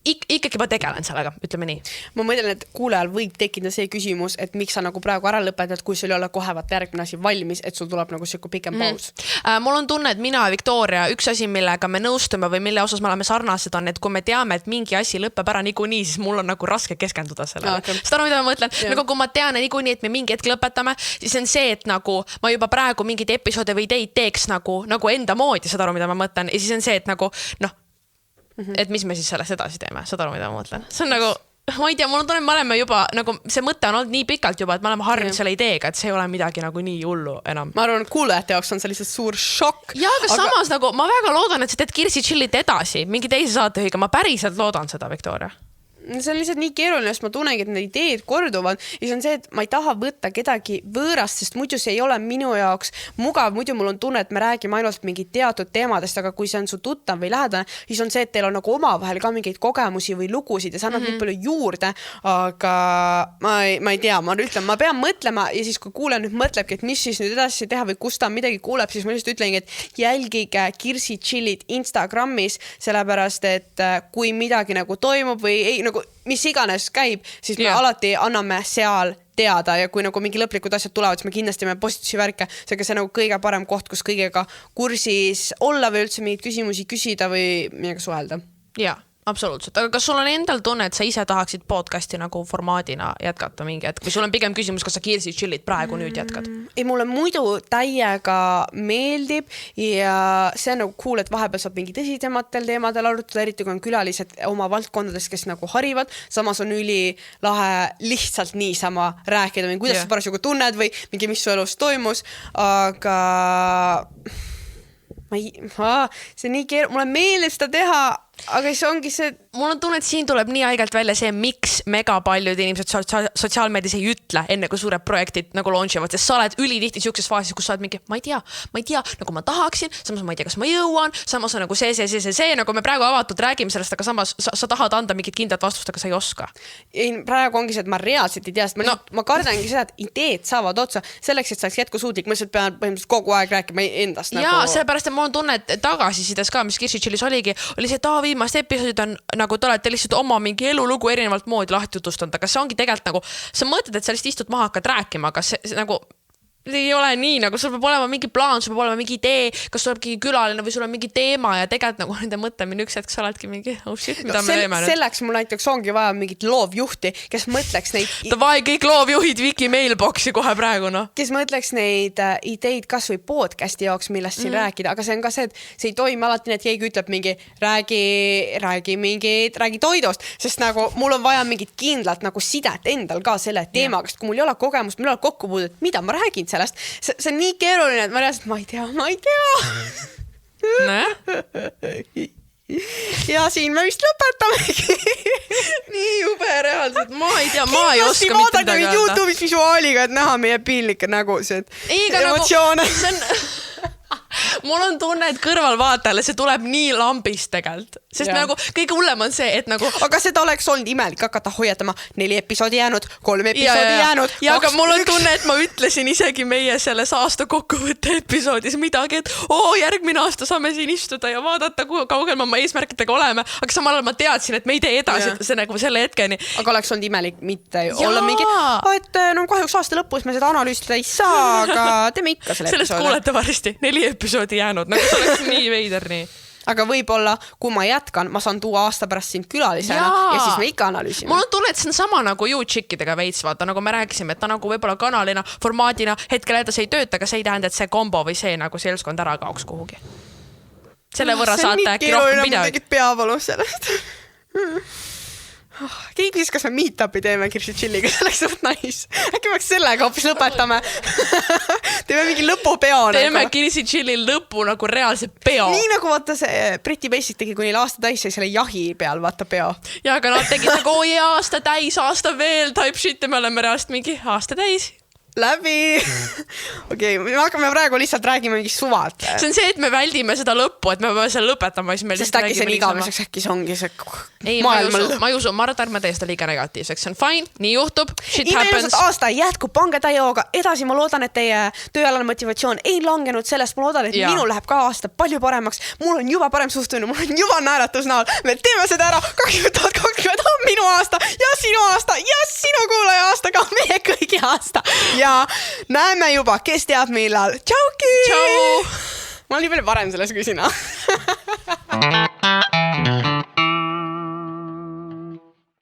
ikkagi ma tegelen sellega, ütleme nii.
Ma mõtlen, et kuulajal võib tekkida see küsimus, et miks sa nagu praegu ära lõpetad, kui sul ei ole kohe järgmine asi valmis, et sul tuleb nagu siuke pikem paus.
Mul on tunne, et mina ja Victoria, üks asi, millega me nõustume või mille osas me oleme sarnased on, et kui me teame, et mingi asi lõpeb ära niikuinii, siis mul on nagu raske keskenduda sellele. Seda aru, mida ma mõtlen? Nagu kui ma tean niikuinii, et me mingi hetk lõpetame, siis on see, et nagu ma juba praegu mingid episoode või ideid teeks nagu enda moodi, seda aru, mida ma mõtlen. Ja siis on see, et nagu noh, et mis me siis sellest edasi teeme, seda aru, mida ma mõtlen. See on nagu, ma ei tea, mul on tunne, me oleme juba, nagu see mõte on olnud nii pikalt juba, et me oleme harjunud selle ideega, et see ei ole midagi nagu nii hullu enam.
Ma arvan, et kuulajate jaoks on see lihtsalt suur šokk.
Ja, aga samas nagu, ma väga loodan, et sa teed Kirsi Chillit edasi, mingi teise saatejuhiga, ma päriselt loodan seda, Victoria.
See on lihtsalt nii keeruline, sest ma tunnengi, et need ideed korduvad ja see on see, et ma ei taha võtta kedagi võõrast, sest muidu see ei ole minu jaoks mugav, muidu mul on tunne, et me räägime ainult mingid teatud teemadest, aga kui see on su tuttav või lähedane, siis on see, et teil on nagu omavahel ka mingeid kogemusi või lugusid ja sa annad nii palju juurde, aga ma ei tea, ma ütlen, ma pean mõtlema ja siis kui kuulen nüüd mõtlebki, et mis siis nüüd edasi teha või kus ta midagi kuuleb, siis ma lihtsalt ütlengi, et jälgige Kirsi Chillit Instagramis, sellepärast, et kui midagi nagu toimub või ei, nagu mis iganes käib, siis me alati anname seal teada ja kui nagu mingi lõplikud asjad tulevad, siis me kindlasti me positiivse värke, see nagu kõige parem koht, kus kõigega kursis olla või üldse mingeid küsimusi küsida või midagi suhelda.
Jaa. Absoluutselt, aga kas sul on endal tunne, et sa ise tahaksid podcasti nagu formaadina jätkata mingi hetk või sul on pigem küsimus, kas sa Kirsi Chillit praegu nüüd jätkad?
Ei, mulle muidu täiega meeldib ja see on nagu cool, et vahepeal saab mingi tõsisematel teemadel arutada, eriti kui on külalised oma valdkondades, kes nagu harivad, samas on ülilahe lihtsalt niisama rääkida või kuidas sa parasjagu tunned või mingi mis su elus toimus, aga see nii mulle meeldib seda teha, aga see ongi see...
Mul on tunne, et siin tuleb nii aegelt välja see, miks mega paljud inimesed sotsiaalmeedias ei ütle enne, kui suured projektid nagu launchivad, sest sa oled ülitihti siukses faasis, kus sa oled mingi, ma ei tea, nagu ma tahaksin, samas ma ei tea, kas ma jõuan, samas on nagu see, nagu me praegu avatud räägime sellest, aga samas sa tahad anda mingit kindlat vastust, aga sa ei oska.
Ei, praegu ongi see, et ma reaalselt ei tea, sest ma kardangi seda, et ideed saavad otsa selleks, et sa oleks jätkusuutlik, ma lihtsalt pean põhimõtteliselt kogu aeg rääkima endast.
Jaa, sellepärast, et mul on tunne, et tagasisides ka, mis Kirsi Chillis oli see, et viimast episoodid on nagu te olete lihtsalt oma mingi elulugu erinevalt moodi lahti tutustanud, aga see ongi tegelikult nagu, sa mõtled, et sa lihtsalt istud maha, hakkad rääkima, aga see nagu ei ole nii, nagu sul peab olema mingi plaan, sul peab olema mingi idee, kas sul olebki külaline või sul on mingi teema ja tegelikult nagu nende mõtlemine üks hetk sa oledki mingi, oh shit, mida me teeme nüüd.
Selleks mul näiteks ongi vaja mingit loovjuhti, kes mõtleks neid...
Davai, kõik loovjuhid Viki mailboxi kohe praegu, no.
Kes mõtleks neid ideid kas või podcasti jaoks, millest siin rääkida, aga see on ka see, et see ei toimi alati, et keegi ütleb mingi räägi toidust, sest nagu mul on vaja mingit kindlat nagu sidet endal ka selle teemaga, sest kui mul ei ole kogemust, mul ei ole kokkupuudet, mida ma räägin sellest. See on nii keeruline, et ma reaalselt, ma ei tea. Ja siin me vist lõpetamegi.
Nii jube reaalselt, ma ei tea, ma ei oska mitte midagi öelda.
YouTube'is visuaaliga, et näha meie piinlikke nägusid. Emotsioone.
Mul on tunne, et kõrvalvaatajale see tuleb nii lambist tegelikult. Sest nagu kõige hullem on see, et nagu...
Aga seda oleks olnud imelik hakata hoiatama 4 episoodi jäänud, 3 episoodi jäänud.
Ja aga mul on tunne, et ma ütlesin isegi meie selles aasta kokkuvõtte episoodis midagi, et järgmine aasta saame siin istuda ja vaadata, kui kaugel me oma eesmärkidega oleme. Aga samal ajal ma teadsin, et me ei tee edasi selle hetkeni.
Aga oleks olnud imelik mitte olla mingi, et kahjuks aasta lõpus me seda analüüsida ei saa, aga teeme ikka selle episoodi.
Sellest kuulete varsti 4 episoodi jäänud, nagu see oleks nii veider nii.
aga võib-olla, kui ma jätkan, ma saan tuua aasta pärast sind külalisena ja siis me ikka analüüsime.
Mul on tunne, et see on sama nagu YouChickidega veits, vaata, nagu me rääkisime, et ta nagu võib-olla kanalina, formaadina hetkel edasi ei tööta, aga see ei tähenda, et see kombo või see nagu seltskond ära kaoks kuhugi. Selle võrra saate äkki rohkem videoid.
Tegid peavalus sellest. Keegi küsis, kas me meet-upi teeme Kirsi Chilliga, see oleks suht nice. Äkki peaks sellega hoopis lõpetame. Teeme mingi lõpupeo.
Teeme Kirsi Chillil lõpu nagu reaalse peo.
Nii nagu vaata see Briti Basic tegi, kui neil aasta täis sai selle jahi peal, vaata peo.
Ja aga nad tegid nagu aasta täis, aasta veel type shit ja me oleme reaalselt mingi aasta täis.
Läbi. Okei, me hakkame praegu lihtsalt räägime mingi suvad.
See on see, et me väldime seda lõppu, et me peame selle lõpetama.
Sest äkki see on igaveseks, äkki see ongi see
maailma lõpp. Ma ei usu, ma arvan, et ärme tee seda liiga negatiivseks. See on fine, nii juhtub, shit happens.
Aasta jätkub, pange täiooga edasi. Ma loodan, et teie tööalane motivatsioon ei langenud sellest. Ma loodan, et minul läheb ka aasta palju paremaks. Mul on juba parem suhtumine, mul on juba naeratus näol. Me teeme seda ära. 2020 on minu aasta ja sinu aasta ja sinu kuulaja aasta ka meie kõigi aasta. Ja näeme juba, kes teab millal. Tšauki!
Tšau!
Ma olen nii palju parem selles küsina.